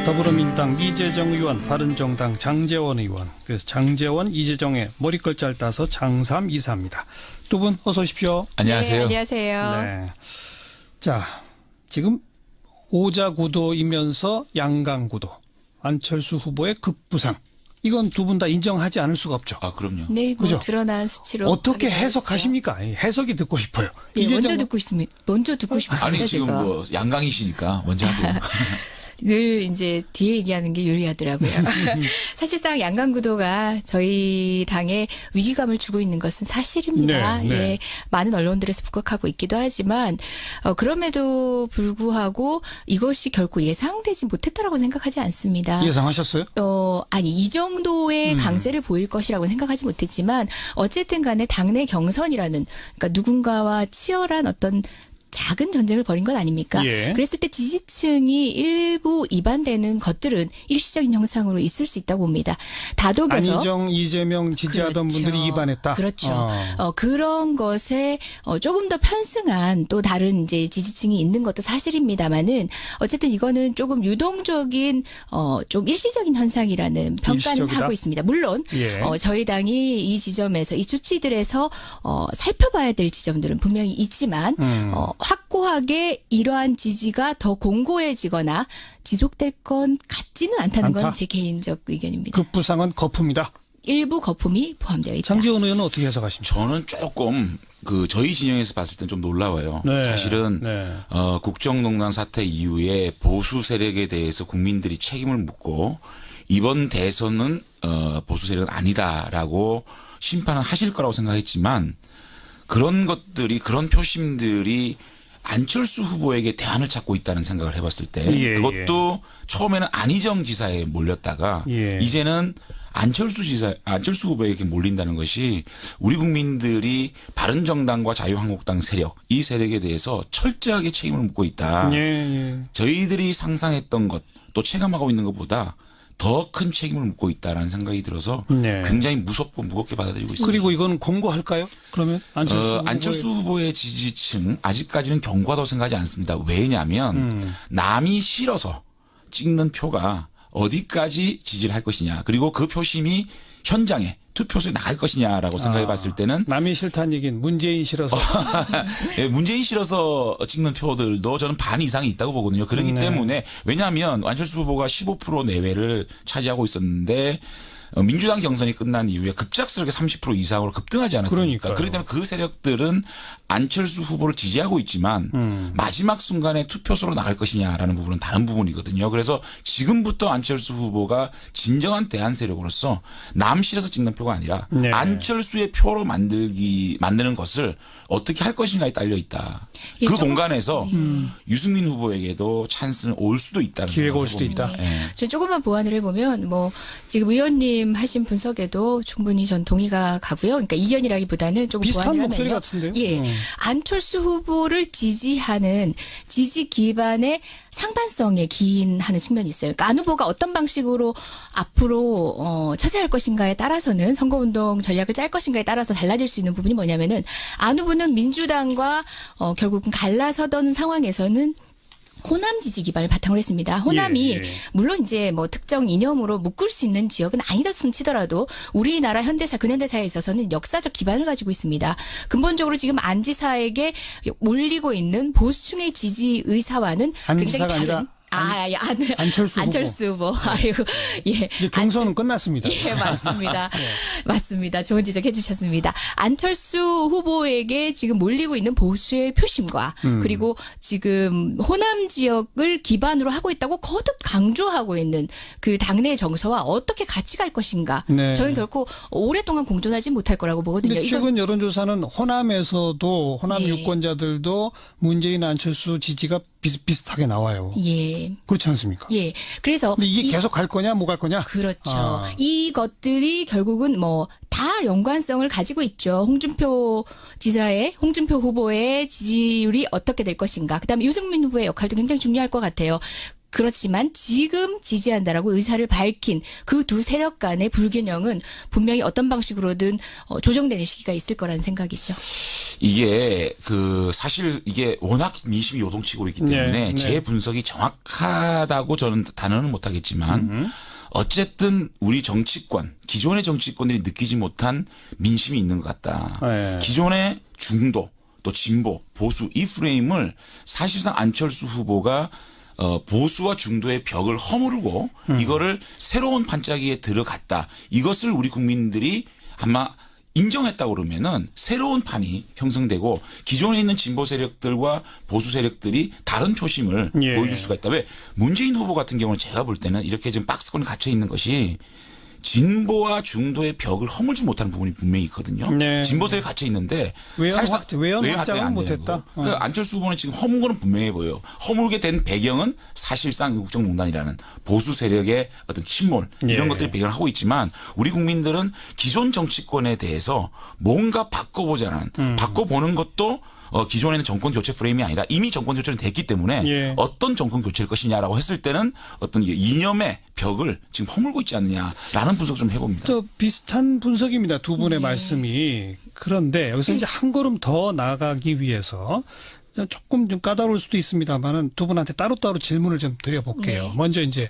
더불어민주당 이재정 의원, 바른정당 장제원 의원, 그래서 장제원, 이재정의 머리끝 짧다서 장삼 이사입니다. 두 분 어서 오십시오. 안녕하세요. 네, 안녕하세요. 네. 자, 지금 오자구도이면서 양강구도, 안철수 후보의 급부상. 이건 두 분 다 인정하지 않을 수가 없죠. 아, 그럼요. 네, 뭐 그죠? 드러난 수치로 어떻게 확인하겠죠. 해석하십니까? 해석이 듣고 싶어요. 네, 이재정 먼저 듣고 싶습니다. 먼저 듣고 싶습니다. 아니, 지금 제가. 뭐 양강이시니까 먼저 하세요. 늘 이제 뒤에 얘기하는 게 유리하더라고요. 사실상 양강구도가 저희 당에 위기감을 주고 있는 것은 사실입니다. 네, 네. 예, 많은 언론들에서 부각하고 있기도 하지만 그럼에도 불구하고 이것이 결코 예상되지 못했다라고 생각하지 않습니다. 예상하셨어요? 아니 이 정도의 강세를 보일 것이라고 생각하지 못했지만 어쨌든 간에 당내 경선이라는 그러니까 누군가와 치열한 어떤 작은 전쟁을 벌인 것 아닙니까? 예. 그랬을 때 지지층이 일부 이반되는 것들은 일시적인 형상으로 있을 수 있다고 봅니다. 다독여서 안희정, 이재명 지지하던 그렇죠. 분들이 이반했다. 그렇죠. 그런 것에 조금 더 편승한 또 다른 이제 지지층이 있는 것도 사실입니다만은 어쨌든 이거는 조금 유동적인 좀 일시적인 현상이라는 평가는 일시적이다? 하고 있습니다. 물론 예. 저희 당이 이 지점에서 이 수치들에서 살펴봐야 될 지점들은 분명히 있지만 확고하게 이러한 지지가 더 공고해지거나 지속될 건 같지는 않다는 건 않다? 제 개인적 의견입니다. 급부상은 거품이다. 일부 거품이 포함되어 있다. 장제원 의원은 어떻게 해석하십니까? 저는 조금 저희 진영에서 봤을 땐 좀 놀라워요. 네. 사실은 네. 국정농단 사태 이후에 보수 세력에 대해서 국민들이 책임을 묻고 이번 대선은 보수 세력은 아니다라고 심판을 하실 거라고 생각했지만 그런 것들이 그런 표심들이 안철수 후보에게 대안을 찾고 있다는 생각을 해봤을 때 예, 그것도 처음에는 안희정 지사에 몰렸다가 예. 이제는 안철수 후보에게 몰린다는 것이 우리 국민들이 바른정당과 자유한국당 세력 이 세력에 대해서 철저하게 책임을 묻고 있다. 예, 예. 저희들이 상상했던 것 또 체감하고 있는 것보다 더 큰 책임을 묻고 있다라는 생각이 들어서 네. 굉장히 무섭고 무겁게 받아들이고 있습니다. 그리고 이건 공고할까요? 그러면 안철수 후보의 지지층 아직까지는 견고하다고 생각하지 않습니다. 왜냐하면 남이 싫어서 찍는 표가 어디까지 지지를 할 것이냐 그리고 그 표심이 현장에 투표소에 나갈 것이냐라고 생각해 봤을 때는 남이 싫다는 얘기는 문재인 싫어서. 예, 문재인 싫어서 찍는 표들도 저는 반 이상이 있다고 보거든요. 그렇기 네. 때문에 왜냐하면 안철수 후보가 15% 내외를 차지하고 있었는데 민주당 경선이 끝난 이후에 급작스럽게 30% 이상으로 급등하지 않았습니까? 그러니까요. 그렇기 때문에 그 세력들은 안철수 후보를 지지하고 있지만 마지막 순간에 투표소로 나갈 것이냐라는 부분은 다른 부분이거든요. 그래서 지금부터 안철수 후보가 진정한 대안 세력으로서 남 실어서 찍는 표가 아니라 네. 안철수의 표로 만드는 것을 어떻게 할 것인가에 딸려 있다. 예, 그 조금- 공간에서 유승민 후보에게도 찬스는 올 수도 있다는 기회가 생각을 올 수도 해봅니다. 있다. 예. 저 조금만 보완을 해보면 지금 의원님 하신 분석에도 충분히 전 동의가 가고요. 그러니까 이견이라기보다는 조금 비슷한 보완을 목소리 하면요. 같은데요? 예, 안철수 후보를 지지하는 지지 기반의 상반성에 기인하는 측면이 있어요. 그러니까 안 후보가 어떤 방식으로 앞으로 처세할 것인가에 따라서는 선거운동 전략을 짤 것인가에 따라서 달라질 수 있는 부분이 뭐냐면은 안 후보는 민주당과 결국은 갈라서던 상황에서는 호남 지지 기반을 바탕으로 했습니다. 호남이 예, 예. 물론 이제 특정 이념으로 묶을 수 있는 지역은 아니다 손치더라도 우리나라 현대사 근현대사에 있어서는 역사적 기반을 가지고 있습니다. 근본적으로 지금 안 지사에게 몰리고 있는 보수층의 지지 의사와는 안 굉장히 지사가 다른 아니라 안철수 후보. 아이고, 예. 이제 경선은 끝났습니다. 예, 맞습니다. 맞습니다. 좋은 지적해 주셨습니다. 안철수 후보에게 지금 몰리고 있는 보수의 표심과 그리고 지금 호남 지역을 기반으로 하고 있다고 거듭 강조하고 있는 그 당내 정서와 어떻게 같이 갈 것인가. 네. 저는 결코 오랫동안 공존하지 못할 거라고 보거든요. 근데 최근 여론조사는 호남에서도 호남 네. 유권자들도 문재인 안철수 지지가 비슷비슷하게 나와요. 예. 그렇지 않습니까? 예. 그래서 근데 이게 계속 갈 거냐, 못 갈 거냐? 그렇죠. 아. 이것들이 결국은 다 연관성을 가지고 있죠. 홍준표 후보의 지지율이 어떻게 될 것인가. 그다음에 유승민 후보의 역할도 굉장히 중요할 것 같아요. 그렇지만 지금 지지한다라고 의사를 밝힌 그 두 세력 간의 불균형은 분명히 어떤 방식으로든 조정되는 시기가 있을 거라는 생각이죠. 이게 사실 이게 워낙 민심이 요동치고 있기 때문에 네, 네. 제 분석이 정확하다고 저는 단언은 못하겠지만 어쨌든 우리 정치권, 기존의 정치권들이 느끼지 못한 민심이 있는 것 같다. 네. 기존의 중도 또 진보, 보수 이 프레임을 사실상 안철수 후보가 보수와 중도의 벽을 허무르고 이거를 새로운 반짝이에 들어갔다. 이것을 우리 국민들이 아마 인정했다고 그러면은 새로운 판이 형성되고 기존에 있는 진보 세력들과 보수 세력들이 다른 표심을 예. 보여줄 수가 있다. 왜 문재인 후보 같은 경우는 제가 볼 때는 이렇게 좀 박스권에 갇혀 있는 것이 진보와 중도의 벽을 허물지 못하는 부분이 분명히 있거든요. 네. 진보 세력에 갇혀 있는데 외연 확장이 확장은 안 되는 못했다. 거고. 그 안철수 후보는 지금 허문 거는 분명해 보여요. 허물게 된 배경은 사실상 국정농단이라는 보수 세력의 어떤 침몰 이런 예. 것들이 배경을 하고 있지만 우리 국민들은 기존 정치권에 대해서 뭔가 바꿔보자는 바꿔보는 것도 기존에는 정권 교체 프레임이 아니라 이미 정권 교체는 됐기 때문에 예. 어떤 정권 교체일 것이냐라고 했을 때는 어떤 이념의 벽을 지금 허물고 있지 않느냐라는 분석 좀 해봅니다. 저 비슷한 분석입니다. 두 분의 네. 말씀이. 그런데 여기서 이제 한 걸음 더 나아가기 위해서 조금 좀 까다로울 수도 있습니다만은 두 분한테 따로따로 질문을 좀 드려볼게요. 네. 먼저 이제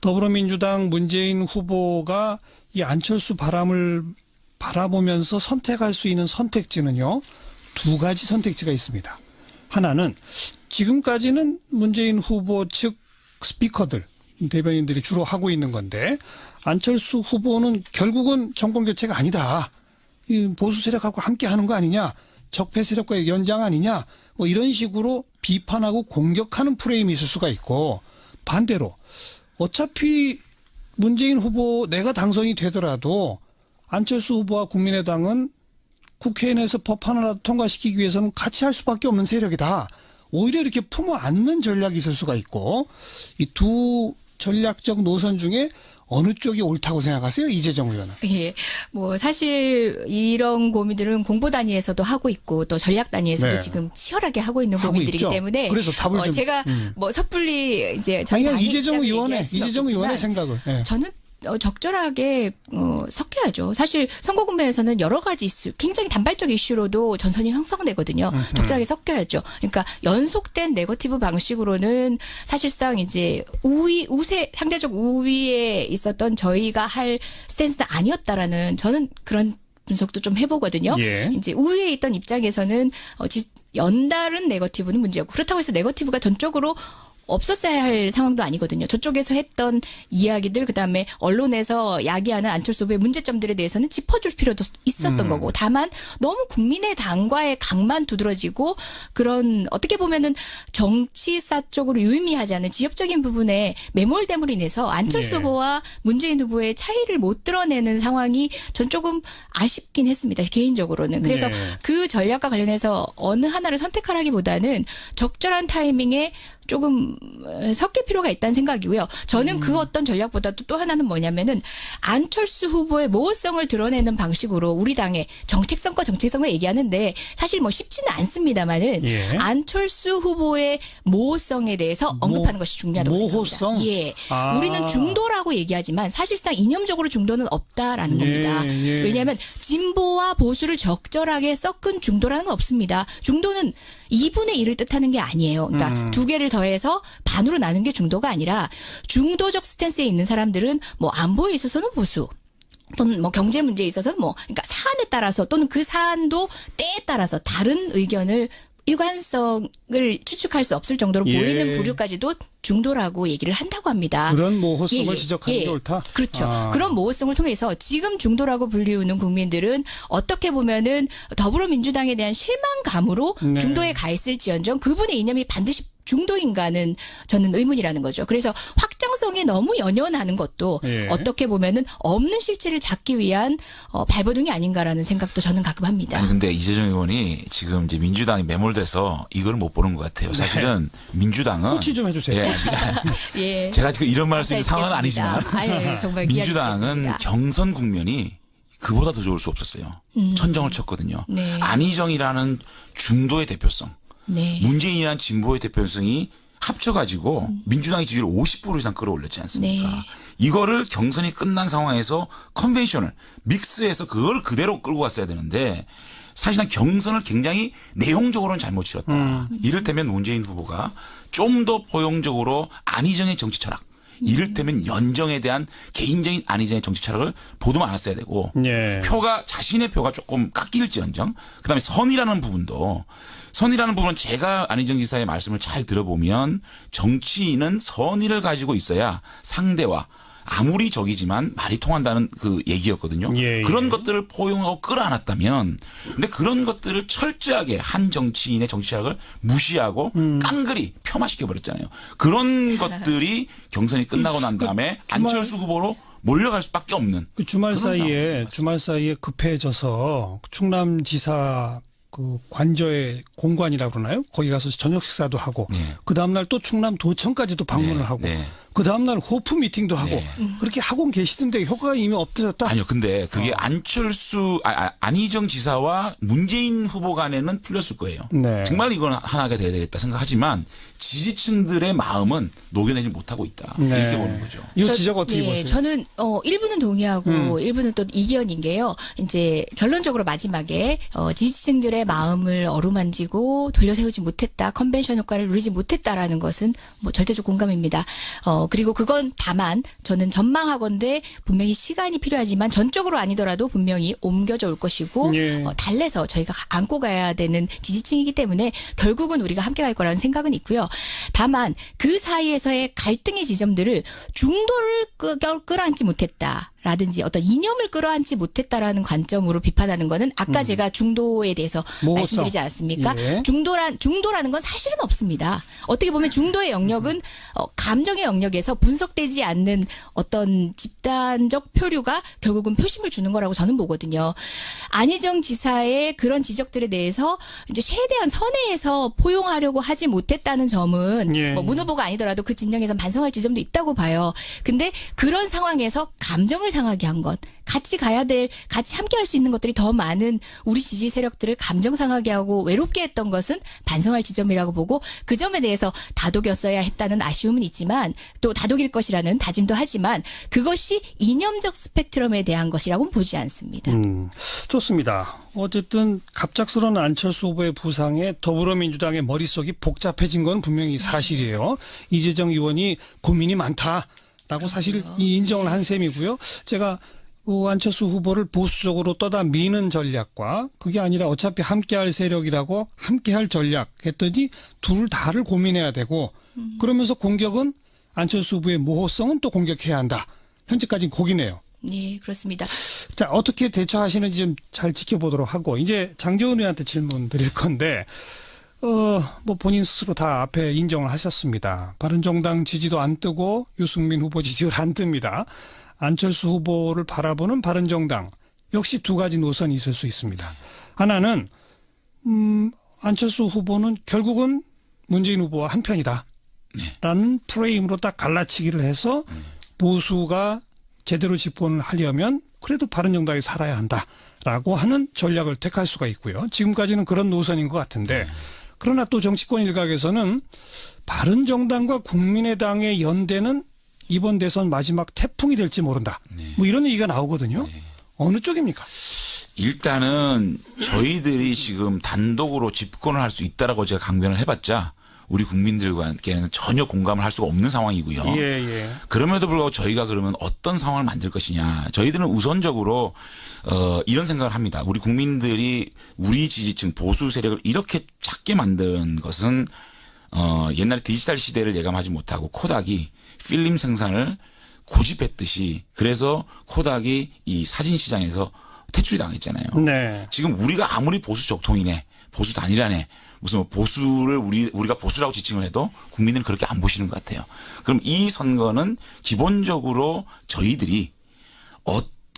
더불어민주당 문재인 후보가 이 안철수 바람을 바라보면서 선택할 수 있는 선택지는요. 두 가지 선택지가 있습니다. 하나는 지금까지는 문재인 후보 측 스피커들, 대변인들이 주로 하고 있는 건데 안철수 후보는 결국은 정권 교체가 아니다. 이 보수 세력하고 함께 하는 거 아니냐. 적폐 세력과의 연장 아니냐. 뭐 이런 식으로 비판하고 공격하는 프레임이 있을 수가 있고 반대로 어차피 문재인 후보 내가 당선이 되더라도 안철수 후보와 국민의당은 국회 내에서 법 하나라도 통과시키기 위해서는 같이 할 수밖에 없는 세력이다. 오히려 이렇게 품어 안는 전략이 있을 수가 있고 이 두 전략적 노선 중에 어느 쪽이 옳다고 생각하세요? 이재정 의원은. 예. 뭐 사실 이런 고민들은 공보 단위에서도 하고 있고 또 전략 단위에서도 네. 지금 치열하게 하고 있는 하고 고민들이기 있죠. 때문에 그래서 답을 좀 제가 뭐 섣불리 이제 저희 아니 당의 이재정 입장을 의원의 얘기할 수는 이재정 의원의 없겠지만 생각을. 예. 저는 적절하게 섞여야죠. 사실 선거구매에서는 여러 가지 이슈, 굉장히 단발적 이슈로도 전선이 형성되거든요. 적절하게 섞여야죠. 그러니까 연속된 네거티브 방식으로는 사실상 이제 상대적 우위에 있었던 저희가 할 스탠스는 아니었다라는 저는 그런 분석도 좀 해보거든요. 예. 이제 우위에 있던 입장에서는 연달은 네거티브는 문제였고 그렇다고 해서 네거티브가 전적으로 없었어야 할 상황도 아니거든요. 저쪽에서 했던 이야기들 그다음에 언론에서 야기하는 안철수 후보의 문제점들에 대해서는 짚어줄 필요도 있었던 거고 다만 너무 국민의당과의 각만 두드러지고 그런 어떻게 보면은 정치사 쪽으로 유의미하지 않은 지역적인 부분에 매몰됨으로 인해서 안철수 예. 후보와 문재인 후보의 차이를 못 드러내는 상황이 전 조금 아쉽긴 했습니다. 개인적으로는. 그래서 네. 그 전략과 관련해서 어느 하나를 선택하라기보다는 적절한 타이밍에 조금 섞일 필요가 있다는 생각이고요. 저는 그 어떤 전략보다도 또 하나는 뭐냐면은 안철수 후보의 모호성을 드러내는 방식으로 우리 당의 정책성과 정책성을 얘기하는데 사실 뭐 쉽지는 않습니다만은 예. 안철수 후보의 모호성에 대해서 언급하는 것이 중요하다고 모호성? 생각합니다. 예. 아. 우리는 중도라고 얘기하지만 사실상 이념적으로 중도는 없다라는 예, 겁니다. 예. 왜냐하면 진보와 보수를 적절하게 섞은 중도라는 건 없습니다. 중도는 2분의 1을 뜻하는 게 아니에요. 그러니까 두 개를 더해서 반으로 나눈 게 중도가 아니라 중도적 스탠스에 있는 사람들은 뭐 안보에 있어서는 보수 또는 뭐 경제 문제에 있어서는 뭐 그러니까 사안에 따라서 또는 그 사안도 때에 따라서 다른 의견을 일관성을 추측할 수 없을 정도로 예. 보이는 부류까지도 중도라고 얘기를 한다고 합니다. 그런 모호성을 예, 예. 지적하는 게 옳다. 그렇죠. 아. 그런 모호성을 통해서 지금 중도라고 불리우는 국민들은 어떻게 보면은 더불어민주당에 대한 실망감으로 네. 중도에 가 있을지언정 그분의 이념이 반드시 중도인가는 저는 의문이라는 거죠. 그래서 확장성에 너무 연연하는 것도 예. 어떻게 보면은 없는 실체를 찾기 위한 발버둥이 아닌가라는 생각도 저는 가끔 합니다. 아니 근데 이재정 의원이 지금 이제 민주당이 매몰돼서 이걸 못 보는 것 같아요. 사실은 민주당은 코치 좀 해주세요. 예. 제가 지금 이런 말 할 수 있는 상황은 아니지만 아유, 정말 민주당은 기약했습니다. 경선 국면이 그보다 더 좋을 수 없었어요. 천정을 쳤거든요. 네. 안희정이라는 중도의 대표성, 네. 문재인이라는 진보의 대표성이 합쳐가지고 민주당의 지지율 50% 이상 끌어올렸지 않습니까? 네. 이거를 경선이 끝난 상황에서 컨벤션을 믹스해서 그걸 그대로 끌고 갔어야 되는데 사실상 경선을 굉장히 내용적으로는 잘못 치렀다. 이를테면 문재인 후보가 좀 더 포용적으로 안희정의 정치 철학, 이를테면 연정에 대한 개인적인 안희정의 정치 철학을 보도 많았어야 되고 예. 자신의 표가 조금 깎일지언정 그다음에 선이라는 부분은 제가 안희정 지사의 말씀을 잘 들어보면 정치인은 선의를 가지고 있어야 상대와 아무리 적이지만 말이 통한다는 그 얘기였거든요. 예. 그런 것들을 포용하고 끌어안았다면 근데 그런 것들을 철저하게 한 정치인의 정치 철학을 무시하고 깡그리 폄하시켜 버렸잖아요. 그런 것들이 경선이 끝나고 난 다음에 안철수 후보로 몰려갈 수밖에 없는 그 주말 그런 사이에 급해져서 충남지사 그 관저의 공관이라고 그러나요? 거기 가서 저녁 식사도 하고 네. 그 다음날 또 충남도청까지도 방문을 네, 하고 네. 그 다음날 호프 미팅도 하고 네. 그렇게 하고 계시던데 효과가 이미 없어졌다. 아니요. 근데 그게 안희정 지사와 문재인 후보 간에는 풀렸을 거예요. 네. 정말 이건 하나가 돼야 되겠다 생각하지만 지지층들의 마음은 녹여내지 못하고 있다. 네. 이렇게 보는 거죠. 이 지적 어떻게 네, 보세요? 저는 일부는 동의하고 일부는 또 이견인 게요. 이제 결론적으로 마지막에 지지층들의 마음을 어루만지고 돌려세우지 못했다, 컨벤션 효과를 누리지 못했다라는 것은 뭐 절대적 공감입니다. 그리고 그건 다만 저는 전망하건대 분명히 시간이 필요하지만 전적으로 아니더라도 분명히 옮겨져 올 것이고 예. 달래서 저희가 안고 가야 되는 지지층이기 때문에 결국은 우리가 함께 갈 거라는 생각은 있고요. 다만 그 사이에서의 갈등의 지점들을 중도를 끌어안지 못했다. 라든지 어떤 이념을 끌어안지 못했다라는 관점으로 비판하는 거는 아까 제가 중도에 대해서 모호성. 말씀드리지 않았습니까? 예. 중도라는 건 사실은 없습니다. 어떻게 보면 중도의 영역은 감정의 영역에서 분석되지 않는 어떤 집단적 표류가 결국은 표심을 주는 거라고 저는 보거든요. 안희정 지사의 그런 지적들에 대해서 이제 최대한 선회해서 포용하려고 하지 못했다는 점은 예. 문 후보가 아니더라도 그 진영에서 반성할 지점도 있다고 봐요. 근데 그런 상황에서 감정을 상하게 한 것, 같이 가야 될, 같이 함께 할 수 있는 것들이 더 많은 우리 지지 세력들을 감정 상하게 하고 외롭게 했던 것은 반성할 지점이라고 보고 그 점에 대해서 다독였어야 했다는 아쉬움은 있지만 또 다독일 것이라는 다짐도 하지만 그것이 이념적 스펙트럼에 대한 것이라고는 보지 않습니다. 좋습니다. 어쨌든 갑작스러운 안철수 후보의 부상에 더불어민주당의 머릿속이 복잡해진 건 분명히 사실이에요. 이재정 의원이 고민이 많다라고 사실 인정을 한 셈이고요. 제가 안철수 후보를 보수적으로 떠다 미는 전략과 그게 아니라 어차피 함께할 세력이라고 함께할 전략 했더니 둘 다를 고민해야 되고 그러면서 공격은 안철수 후보의 모호성은 또 공격해야 한다. 현재까지는 거기네요. 네, 그렇습니다. 자, 어떻게 대처하시는지 좀 잘 지켜보도록 하고 이제 장재원 의원한테 질문 드릴 건데 뭐 본인 스스로 다 앞에 인정을 하셨습니다. 바른정당 지지도 안 뜨고 유승민 후보 지지율 안 뜹니다. 안철수 후보를 바라보는 바른정당 역시 두 가지 노선이 있을 수 있습니다. 하나는 안철수 후보는 결국은 문재인 후보와 한편이다 라는 프레임으로 딱 갈라치기를 해서 보수가 제대로 집권을 하려면 그래도 바른정당이 살아야 한다라고 하는 전략을 택할 수가 있고요. 지금까지는 그런 노선인 것 같은데 그러나 또 정치권 일각에서는 바른정당과 국민의당의 연대는 이번 대선 마지막 태풍이 될지 모른다. 뭐 이런 얘기가 나오거든요. 어느 쪽입니까? 일단은 저희들이 지금 단독으로 집권을 할 수 있다라고 제가 강변을 해봤자 우리 국민들과는 전혀 공감을 할 수가 없는 상황이고요. 예. 그럼에도 불구하고 저희가 그러면 어떤 상황을 만들 것이냐. 저희들은 우선적으로 이런 생각을 합니다. 우리 국민들이 우리 지지층 보수 세력을 이렇게 작게 만든 것은 옛날에 디지털 시대를 예감하지 못하고 코닥이 필름 생산을 고집했듯이 그래서 코닥이 이 사진 시장에서 퇴출이 당했잖아요. 네. 지금 우리가 아무리 보수 적통이네, 보수 단일화네, 무슨 보수를 우리가 보수라고 지칭을 해도 국민들은 그렇게 안 보시는 것 같아요. 그럼 이 선거는 기본적으로 저희들이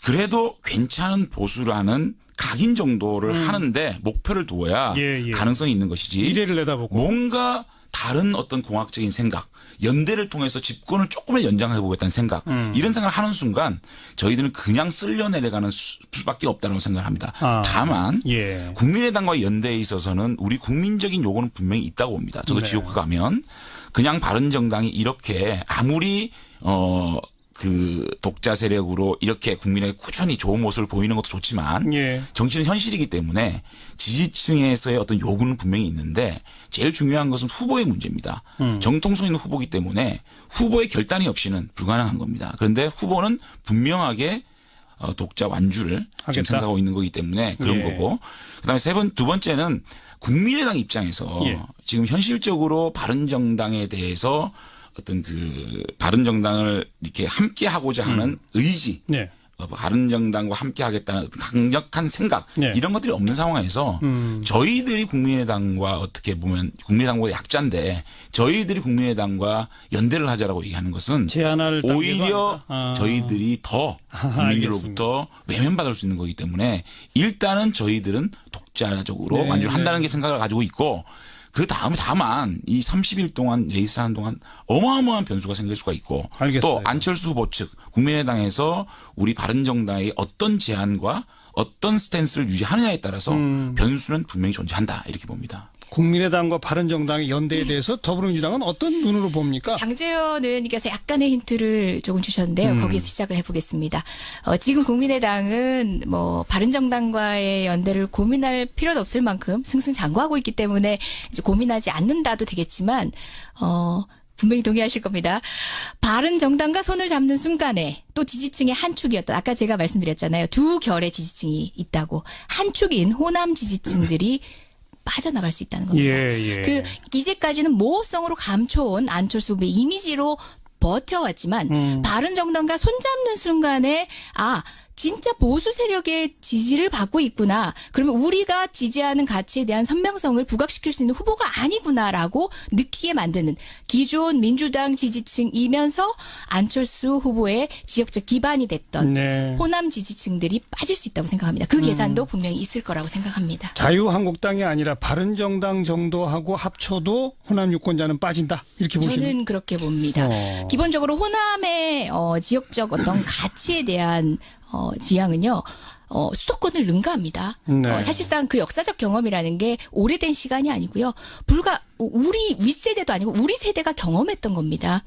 그래도 괜찮은 보수라는 각인 정도를 하는데 목표를 두어야 가능성이 있는 것이지. 미래를 내다보고. 뭔가 다른 어떤 공학적인 생각, 연대를 통해서 집권을 조금은 연장해 보겠다는 생각, 이런 생각을 하는 순간 저희들은 그냥 쓸려 내려가는 수밖에 없다고 생각을 합니다. 다만 국민의당과의 연대에 있어서는 우리 국민적인 요구는 분명히 있다고 봅니다. 저도 네. 지역구 가면 그냥 바른정당이 이렇게 아무리 그 독자 세력으로 이렇게 국민에게 꾸준히 좋은 모습을 보이는 것도 좋지만 예. 정치는 현실이기 때문에 지지층에서의 어떤 요구는 분명히 있는데 제일 중요한 것은 후보의 문제입니다. 정통성 있는 후보이기 때문에 후보의 결단이 없이는 불가능한 겁니다. 그런데 후보는 분명하게 독자 완주를 지금 하겠다. 생각하고 있는 거기 때문에 그런 예. 거고 그다음에 두 번째는 국민의당 입장에서 예. 지금 현실적으로 바른정당에 대해서 어떤 그 바른정당을 이렇게 함께 하고자 하는 의지, 네. 바른정당과 함께 하겠다는 강력한 생각 네. 이런 것들이 없는 상황에서 저희들이 국민의당과 어떻게 보면 국민의당보다 약자인데 저희들이 국민의당과 연대를 하자라고 얘기하는 것은 제안할 단계가 오히려 아니다. 저희들이 더 국민들로부터 외면받을 수 있는 거기 때문에 일단은 저희들은 독자적으로 네, 완주를 한다는 네. 게 생각을 가지고 있고 그 다음에 다만 이 30일 동안 레이스를 하는 동안 어마어마한 변수가 생길 수가 있고 알겠어요. 또 안철수 후보 측 국민의당에서 우리 바른정당의 어떤 제안과 어떤 스탠스를 유지하느냐에 따라서 변수는 분명히 존재한다 이렇게 봅니다. 국민의당과 바른정당의 연대에 대해서 더불어민주당은 어떤 눈으로 봅니까? 장재현 의원님께서 약간의 힌트를 조금 주셨는데요. 거기서 시작을 해보겠습니다. 지금 국민의당은 뭐 바른정당과의 연대를 고민할 필요도 없을 만큼 승승장구하고 있기 때문에 이제 고민하지 않는다도 되겠지만 분명히 동의하실 겁니다. 바른정당과 손을 잡는 순간에 또 지지층의 한 축이었다. 아까 제가 말씀드렸잖아요. 두 결의 지지층이 있다고. 한 축인 호남 지지층들이 빠져나갈 수 있다는 겁니다. 예. 그 이제까지는 모호성으로 감춰온 안철수 후보의 이미지로 버텨왔지만 바른정당과 손잡는 순간에 진짜 보수 세력의 지지를 받고 있구나. 그러면 우리가 지지하는 가치에 대한 선명성을 부각시킬 수 있는 후보가 아니구나라고 느끼게 만드는 기존 민주당 지지층이면서 안철수 후보의 지역적 기반이 됐던 네. 호남 지지층들이 빠질 수 있다고 생각합니다. 그 계산도 분명히 있을 거라고 생각합니다. 자유한국당이 아니라 바른정당 정도하고 합쳐도 호남 유권자는 빠진다. 이렇게 보시면 저는 그렇게 봅니다. 기본적으로 호남의 지역적 어떤 가치에 대한 지향은요. 수도권을 능가합니다. 네. 사실상 그 역사적 경험이라는 게 오래된 시간이 아니고요. 불과 우리 윗세대도 아니고 우리 세대가 경험했던 겁니다.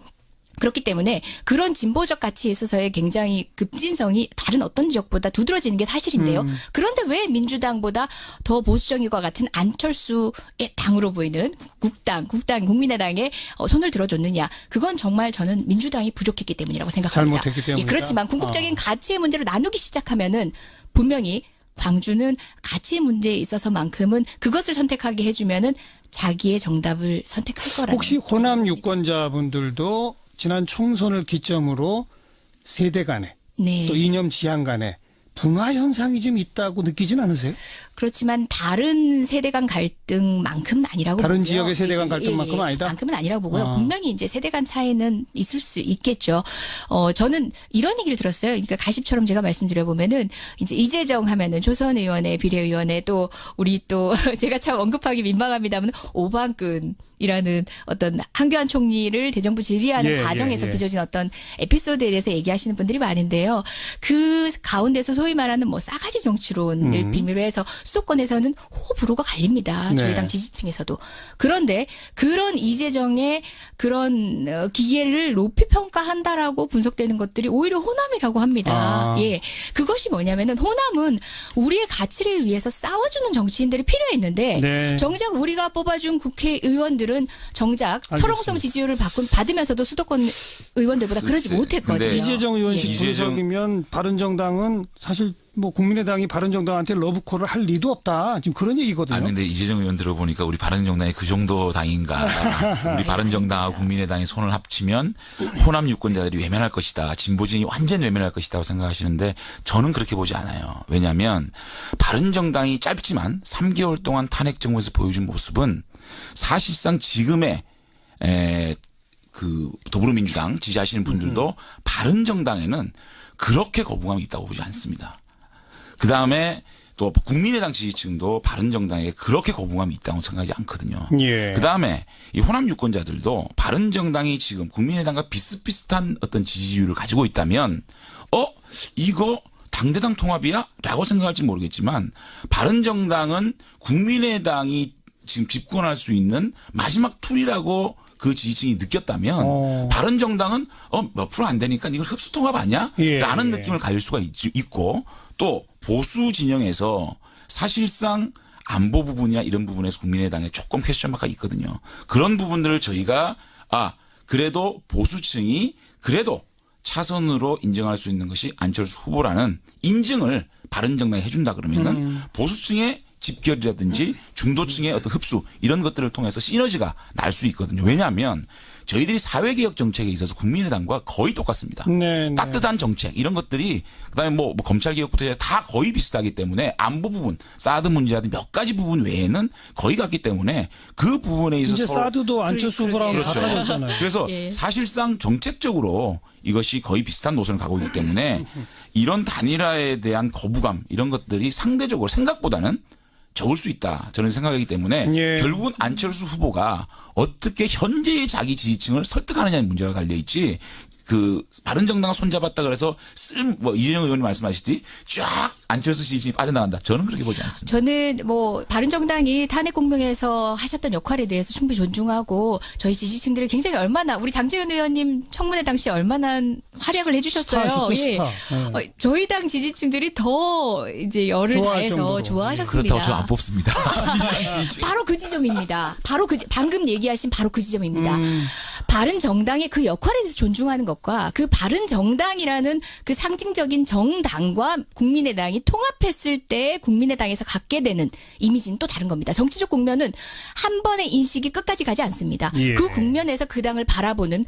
그렇기 때문에 그런 진보적 가치에 있어서의 굉장히 급진성이 다른 어떤 지역보다 두드러지는 게 사실인데요. 그런데 왜 민주당보다 더 보수적인 것 같은 안철수의 당으로 보이는 국민의당에 손을 들어줬느냐. 그건 정말 저는 민주당이 부족했기 때문이라고 생각합니다. 잘못했기 때문이다. 그렇지만 궁극적인 가치의 문제로 나누기 시작하면은 분명히 광주는 가치의 문제에 있어서만큼은 그것을 선택하게 해주면은 자기의 정답을 선택할 거라는. 혹시 호남 유권자분들도 지난 총선을 기점으로 세대 간에 네. 또 이념 지향 간에 분화 현상이 좀 있다고 느끼진 않으세요? 그렇지만 다른 세대 간 갈등만큼은 아니라고 다른 보고요. 지역의 세대 간 갈등만큼은 아니다? 만큼은 아니라고 보고요. 분명히 이제 세대 간 차이는 있을 수 있겠죠. 저는 이런 얘기를 들었어요. 그러니까 가십처럼 제가 말씀드려보면은 이제 이재정 하면은 조선 의원의 비례의원에 또 우리 또 제가 참 언급하기 민망합니다만 오방끈이라는 어떤 한교안 총리를 대정부 질의하는 과정에서 빚어진 어떤 에피소드에 대해서 얘기하시는 분들이 많은데요. 그 가운데서 소위 말하는 뭐 싸가지 정치론을 빌미로 해서 수도권에서는 호불호가 갈립니다. 네. 저희 당 지지층에서도. 그런데 그런 이재정의 그런 기계를 높이 평가한다라고 분석되는 것들이 오히려 호남이라고 합니다. 예, 그것이 뭐냐면은 호남은 우리의 가치를 위해서 싸워주는 정치인들이 필요했는데 네. 정작 우리가 뽑아준 국회의원들은 정작 철옹성 지지율을 받으면서도 수도권 의원들보다 그러지 글쎄, 못했거든요. 근데 이재정 의원식 이재정- 분석이면 바른정당은 사실 뭐 국민의당이 바른정당한테 러브콜을 할 리도 없다. 지금 그런 얘기거든요. 근데 이재정 의원 들어보니까 우리 바른정당이 그 정도 당인가. 우리 바른정당하고 국민의당이 손을 합치면 호남 유권자들이 외면할 것이다. 진보진이 완전 외면할 것이라고 생각하시는데 저는 그렇게 보지 않아요. 왜냐하면 바른정당이 짧지만 3개월 동안 탄핵 정부에서 보여준 모습은 사실상 지금의 그 더불어민주당 지지하시는 분들도 바른정당에는 그렇게 거부감이 있다고 보지 않습니다. 그다음에 또 국민의당 지지층도 바른정당에 그렇게 거부감이 있다고 생각하지 않거든요. 예. 그다음에 이 호남 유권자들도 바른정당이 지금 국민의당과 비슷비슷한 어떤 지지율을 가지고 있다면 이거 당대당 통합이야? 라고 생각할지 모르겠지만 바른정당은 국민의당이 지금 집권할 수 있는 마지막 툴이라고 그 지지층이 느꼈다면 바른정당은 몇 프로 안 되니까 이걸 흡수 통합 아니야? 예, 라는 예. 느낌을 가질 수가 있고 또 보수 진영에서 사실상 안보 부분이나 이런 부분에서 국민의당에 조금 퀘스천 마크가 있거든요. 그런 부분들을 저희가 그래도 보수층이 그래도 차선으로 인정할 수 있는 것이 안철수 후보라는 인증을 바른정당에 해준다 그러면은 보수층의 집결이라든지 중도층의 어떤 흡수 이런 것들을 통해서 시너지가 날 수 있거든요. 왜냐하면 저희들이 사회개혁 정책에 있어서 국민의당과 거의 똑같습니다. 네, 네. 따뜻한 정책 이런 것들이 그다음에 뭐 검찰개혁부터 해서 다 거의 비슷하기 때문에 안보 부분 사드 문제라든 몇 가지 부분 외에는 거의 같기 때문에 그 부분에 있어서 이제 사드도 안철수 후보랑 그러게요. 같아졌잖아요. 그래서 예. 사실상 정책적으로 이것이 거의 비슷한 노선을 가고 있기 때문에 이런 단일화에 대한 거부감 이런 것들이 상대적으로 생각보다는 적을 수 있다. 저는 생각하기 때문에 예. 결국은 안철수 후보가 어떻게 현재의 자기 지지층을 설득하느냐는 문제가 달려 있지. 그 바른정당을 손잡았다 그래서 이재명 의원님 말씀하시듯이 쫙 안철수 지지층이 빠져나간다. 저는 그렇게 보지 않습니다. 저는 뭐 바른정당이 탄핵 공명에서 하셨던 역할에 대해서 충분히 존중하고 저희 지지층들이 굉장히 얼마나 우리 장제원 의원님 청문회 당시 얼마나 활약을 해주셨어요. 스타죠, 예. 스타. 저희 당 지지층들이 더 이제 열을 좋아할 다해서 정도로. 좋아하셨습니다. 그렇다고 저 안 뽑습니다. 바로 그 지점입니다. 방금 얘기하신 바로 그 지점입니다. 바른 정당의 그 역할에 대해서 존중하는 것과 그 바른 정당이라는 그 상징적인 정당과 국민의당이 통합했을 때 국민의당에서 갖게 되는 이미지는 또 다른 겁니다. 정치적 국면은 한 번의 인식이 끝까지 가지 않습니다. 예. 그 국면에서 그 당을 바라보는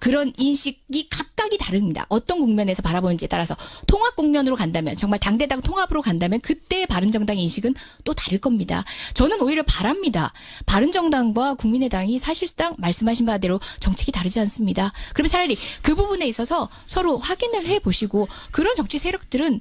그런 인식이 각각이 다릅니다. 어떤 국면에서 바라보는지에 따라서 통합 국면으로 간다면 정말 당대당 통합으로 간다면 그때 바른정당의 인식은 또 다를 겁니다. 저는 오히려 바랍니다. 바른정당과 국민의당이 사실상 말씀하신 바대로 정책이 다르지 않습니다. 그러면 차라리 그 부분에 있어서 서로 확인을 해보시고 그런 정치 세력들은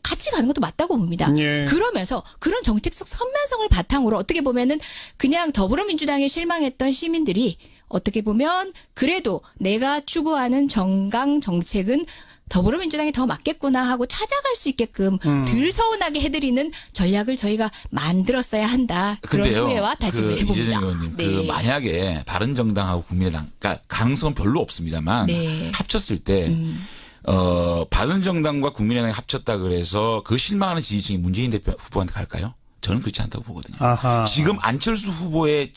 같이 가는 것도 맞다고 봅니다. 예. 그러면서 그런 정책적 선면성을 바탕으로 어떻게 보면은 그냥 더불어민주당에 실망했던 시민들이 어떻게 보면 그래도 내가 추구하는 정강 정책은 더불어민주당이 더 맞겠구나 하고 찾아갈 수 있게끔 덜 서운하게 해드리는 전략을 저희가 만들었어야 한다. 그런 근데요, 후회와 다짐을 해봅니다. 이재명 의원님, 그 만약에 바른정당하고 국민의당, 그러니까 가능성은 별로 없습니다만 네. 합쳤을 때 바른정당과 국민의당이 합쳤다 그래서 그 실망하는 지지층이 문재인 대표 후보한테 갈까요? 저는 그렇지 않다고 보거든요. 아하. 지금 안철수 후보에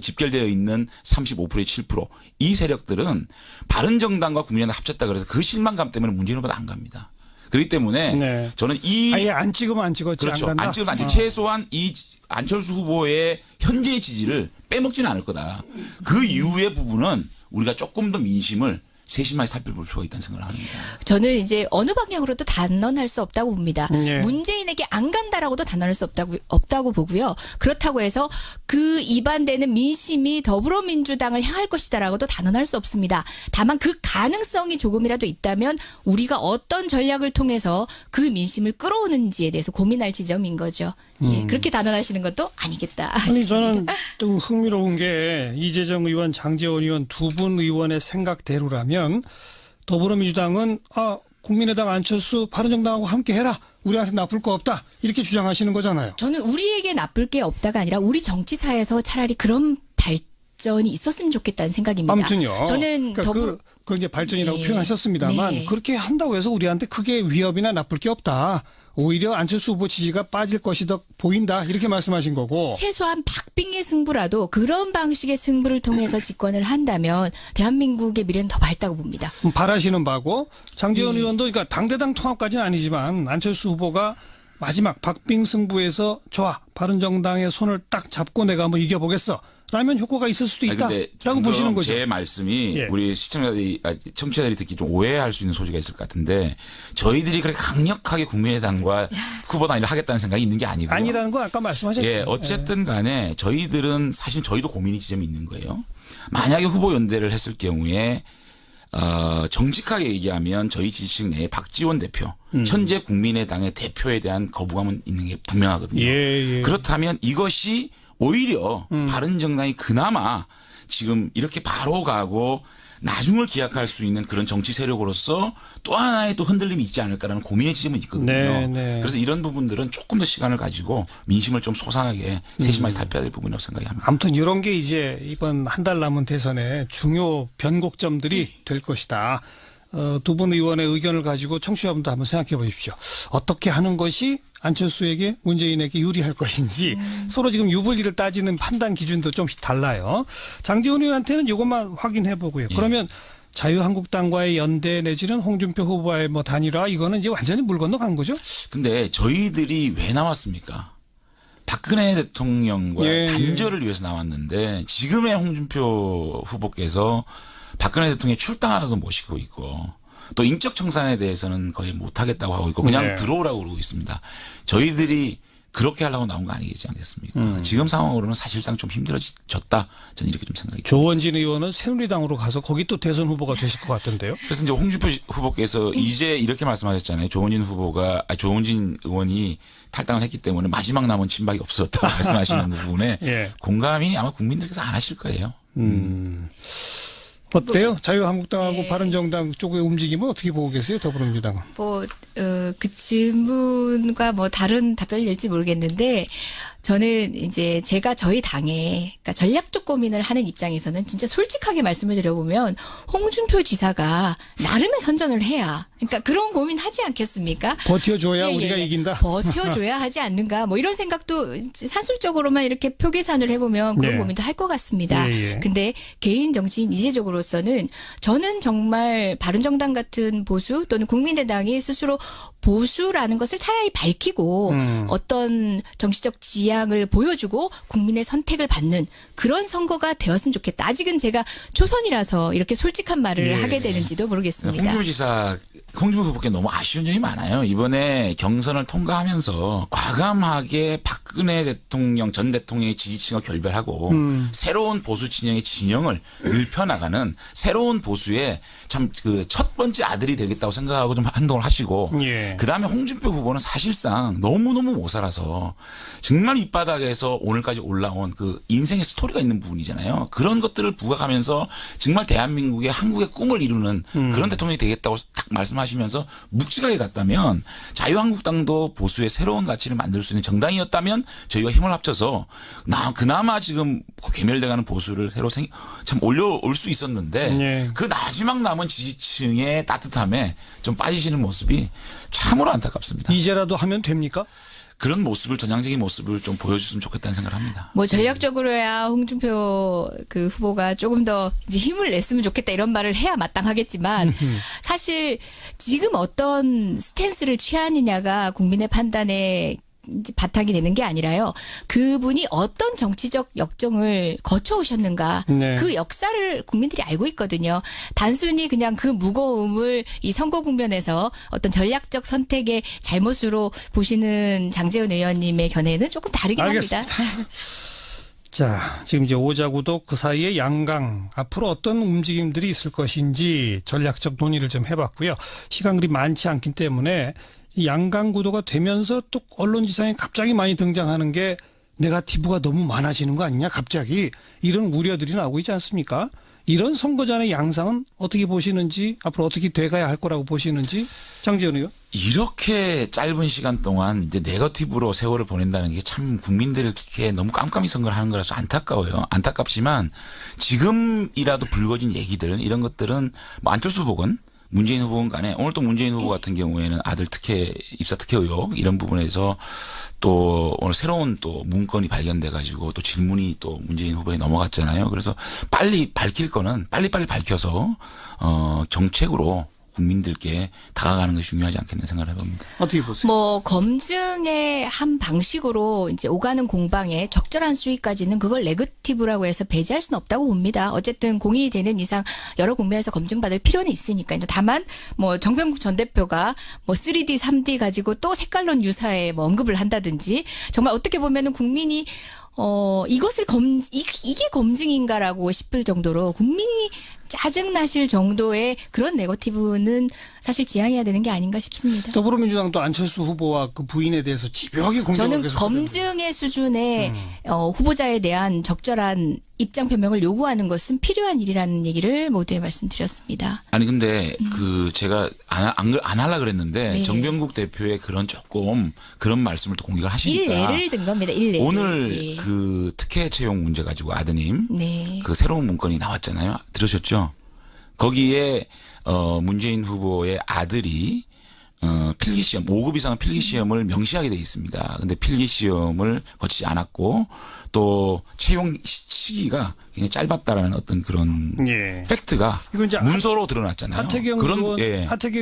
집결되어 있는 35%의 7%이 세력들은 바른정당과 국민의당 합쳤다 그래서 그 실망감 때문에 문재인 후보는 안 갑니다. 그렇기 때문에 네. 저는 아예 안 찍으면 안 찍었지 그렇죠. 안 간다. 안 찍으면 안 찍. 최소한 이 안철수 후보의 현재의 지지를 빼먹지는 않을 거다. 그 이후의 부분은 우리가 조금 더 민심을 세심하게 살펴볼 필요가 있다는 생각을 합니다. 저는 이제 어느 방향으로도 단언할 수 없다고 봅니다. 예. 문재인에게 안 간다라고도 단언할 수 없다고 보고요. 그렇다고 해서 그 이반되는 민심이 더불어민주당을 향할 것이다라고도 단언할 수 없습니다. 다만 그 가능성이 조금이라도 있다면 우리가 어떤 전략을 통해서 그 민심을 끌어오는지에 대해서 고민할 지점인 거죠. 예, 그렇게 단언하시는 것도 아니겠다. 아니 저는 또 흥미로운 게 이재정 의원, 장제원 의원 두 분 의원의 생각대로라면 더불어민주당은 국민의당 안철수 바른정당하고 함께 해라. 우리한테 나쁠 거 없다. 이렇게 주장하시는 거잖아요. 저는 우리에게 나쁠 게 없다가 아니라 우리 정치사에서 차라리 그런 발전이 있었으면 좋겠다는 생각입니다. 아무튼요. 저는 그러니까 그걸 이제 발전이라고 네. 표현하셨습니다만 네. 그렇게 한다고 해서 우리한테 크게 위협이나 나쁠 게 없다. 오히려 안철수 후보 지지가 빠질 것이 더 보인다. 이렇게 말씀하신 거고. 최소한 박빙의 승부라도 그런 방식의 승부를 통해서 집권을 한다면 대한민국의 미래는 더 밝다고 봅니다. 바라시는 바고 장제원 네. 의원도 그러니까 당대당 통합까지는 아니지만 안철수 후보가 마지막 박빙 승부에서 좋아 바른정당의 손을 딱 잡고 내가 한번 이겨보겠어. 라면 효과가 있을 수도 있다라고 보시는 거죠. 제 말씀이 예. 우리 청취자들이 듣기 좀 오해할 수 있는 소지가 있을 것 같은데 저희들이 그렇게 강력하게 국민의당과 후보 단일을 하겠다는 생각이 있는 게 아니고요. 아니라는 건 아까 말씀하셨죠. 예, 어쨌든 간에 저희들은 사실 저희도 고민이 지점이 있는 거예요. 만약에 후보 연대를 했을 경우에 정직하게 얘기하면 저희 지지층 내에 박지원 대표, 현재 국민의당의 대표에 대한 거부감은 있는 게 분명하거든요. 예. 그렇다면 이것이 오히려 바른정당이 그나마 지금 이렇게 바로 가고 나중을 기약할 수 있는 그런 정치 세력으로서 또 하나의 또 흔들림이 있지 않을까라는 고민의 지점은 있거든요. 네, 네. 그래서 이런 부분들은 조금 더 시간을 가지고 민심을 좀 소상하게 세심하게 살펴야 될 부분이라고 생각이 합니다. 아무튼 이런 게 이제 이번 한 달 남은 대선의 중요 변곡점들이 될 것이다. 두 분 의원의 의견을 가지고 청취자분도 한번 생각해 보십시오. 어떻게 하는 것이 안철수에게 문재인에게 유리할 것인지 서로 지금 유불리를 따지는 판단 기준도 좀 달라요. 장제원 의원한테는 이것만 확인해 보고요. 그러면 자유한국당과의 연대 내지는 홍준표 후보와의 뭐 단일화 이거는 이제 완전히 물 건너간 거죠? 근데 저희들이 왜 나왔습니까? 박근혜 대통령과 예, 단절을 위해서 나왔는데 지금의 홍준표 후보께서 박근혜 대통령의 출당하라도 모시고 있고 또 인적 청산에 대해서는 거의 못하겠다고 하고 있고 그냥 네. 들어오라고 그러고 있습니다. 저희들이 그렇게 하려고 나온 거 아니겠지 않겠습니까? 지금 상황으로는 사실상 좀 힘들어졌다. 저는 이렇게 좀 생각이 듭니다. 조원진 의원은 새누리당으로 가서 거기 또 대선 후보가 되실 것 같던데요. 그래서 이제 홍준표 후보께서 이제 이렇게 말씀하셨잖아요. 조원진 의원이 탈당을 했기 때문에 마지막 남은 친박이 없어졌다고 말씀하시는 부분에 예. 공감이 아마 국민들께서 안 하실 거예요. 어때요? 자유한국당하고 네. 바른정당 쪽의 움직임은 어떻게 보고 계세요? 더불어민주당은. 그 질문과 뭐 다른 답변이 될지 모르겠는데 저는 이제 제가 저희 당에 그러니까 전략적 고민을 하는 입장에서는 진짜 솔직하게 말씀을 드려보면 홍준표 지사가 나름의 선전을 해야 그러니까 그런 고민 하지 않겠습니까? 버텨줘야 예, 우리가 예. 이긴다. 버텨줘야 하지 않는가 뭐 이런 생각도 산술적으로만 이렇게 표계산을 해보면 그런 네. 고민도 할 것 같습니다. 예, 예. 근데 개인 정치인 이제적으로서는 저는 정말 바른정당 같은 보수 또는 국민의당이 스스로 보수라는 것을 차라리 밝히고 어떤 정치적 지향을 보여주고 국민의 선택을 받는 그런 선거가 되었으면 좋겠다. 아직은 제가 초선이라서 이렇게 솔직한 말을 예. 하게 되는지도 모르겠습니다. 홍준표 후보께 너무 아쉬운 점이 많아요. 이번에 경선을 통과하면서 과감하게 박근혜 대통령 전 대통령의 지지층을 결별하고 새로운 보수 진영의 진영을 넓혀나가는 새로운 보수의 참 그 첫 번째 아들이 되겠다고 생각하고 좀 행동을 하시고 예. 그다음에 홍준표 후보는 사실상 너무너무 못 살아서 정말 밑바닥에서 오늘까지 올라온 그 인생의 스토리가 있는 부분이잖아요. 그런 것들을 부각하면서 정말 대한민국의 한국의 꿈을 이루는 그런 대통령이 되겠다고 딱 말씀하시면서 묵직하게 갔다면 자유한국당도 보수의 새로운 가치를 만들 수 있는 정당이었다면 저희가 힘을 합쳐서 그나마 지금 괴멸돼가는 보수를 새로 참 올려올 수 있었는데 예. 그 마지막 남은 지지층의 따뜻함에 좀 빠지시는 모습이 참으로 안타깝습니다. 이제라도 하면 됩니까? 그런 모습을 전향적인 모습을 좀 보여줬으면 좋겠다는 생각을 합니다. 뭐 전략적으로야 홍준표 그 후보가 조금 더 이제 힘을 냈으면 좋겠다 이런 말을 해야 마땅하겠지만 사실 지금 어떤 스탠스를 취하느냐가 국민의 판단에 이제 바탕이 되는 게 아니라요. 그분이 어떤 정치적 역정을 거쳐오셨는가. 네. 그 역사를 국민들이 알고 있거든요. 단순히 그냥 그 무거움을 이 선거 국면에서 어떤 전략적 선택의 잘못으로 보시는 장제원 의원님의 견해는 조금 다르긴 합니다. 자, 지금 이제 오자구도 그 사이에 양강 앞으로 어떤 움직임들이 있을 것인지 전략적 논의를 좀 해봤고요. 시간 그리 많지 않기 때문에 양강 구도가 되면서 또 언론지상에 갑자기 많이 등장하는 게 네거티브가 너무 많아지는 거 아니냐 갑자기 이런 우려들이 나오고 있지 않습니까? 이런 선거전의 양상은 어떻게 보시는지 앞으로 어떻게 돼가야 할 거라고 보시는지 장제원 의원. 이렇게 짧은 시간 동안 이제 네거티브로 세월을 보낸다는 게 참 국민들에게 너무 깜깜이 선거를 하는 거라서 안타까워요. 안타깝지만 지금이라도 불거진 얘기들 이런 것들은 뭐 안철수 후보건 문재인 후보건 간에 오늘 또 문재인 후보 같은 경우에는 아들 입사 특혜 의혹 이런 부분에서 또 오늘 새로운 또 문건이 발견돼 가지고 또 질문이 또 문재인 후보에 넘어갔잖아요. 그래서 빨리 밝힐 거는 빨리빨리 밝혀서 정책으로 국민들께 다가가는 것이 중요하지 않겠는 생각을 해봅니다. 어떻게 보세요? 뭐 검증의 한 방식으로 이제 오가는 공방에 적절한 수위까지는 그걸 네거티브라고 해서 배제할 수는 없다고 봅니다. 어쨌든 공인이 되는 이상 여러 국면에서 검증받을 필요는 있으니까요. 다만 뭐 정병국 전 대표가 뭐 3D, 3D 가지고 또 색깔론 유사의 뭐 언급을 한다든지 정말 어떻게 보면은 국민이 이것을 이게 검증인가라고 싶을 정도로 국민이 짜증나실 정도의 그런 네거티브는 사실 지양해야 되는 게 아닌가 싶습니다. 더불어민주당도 안철수 후보와 그 부인에 대해서 집요하게 공격을 저는 계속 검증의 수준의 후보자에 대한 적절한 입장 표명을 요구하는 것은 필요한 일이라는 얘기를 모두에 말씀드렸습니다. 아니 근데 그 제가 안 하려 그랬는데 네. 정병국 대표의 그런 조금 그런 말씀을 또 공개를 하시니까 일례를 든 겁니다. 일례. 오늘 그 특혜 채용 문제 가지고 아드님 네. 그 새로운 문건이 나왔잖아요. 들으셨죠? 거기에 문재인 후보의 아들이 필기시험 5급 이상 필기시험을 명시하게 돼 있습니다. 근데 필기시험을 거치지 않았고 또 채용 시기가 굉장히 짧았다라는 어떤 그런 예. 팩트가 이건 이제 문서로 드러났잖아요. 하태경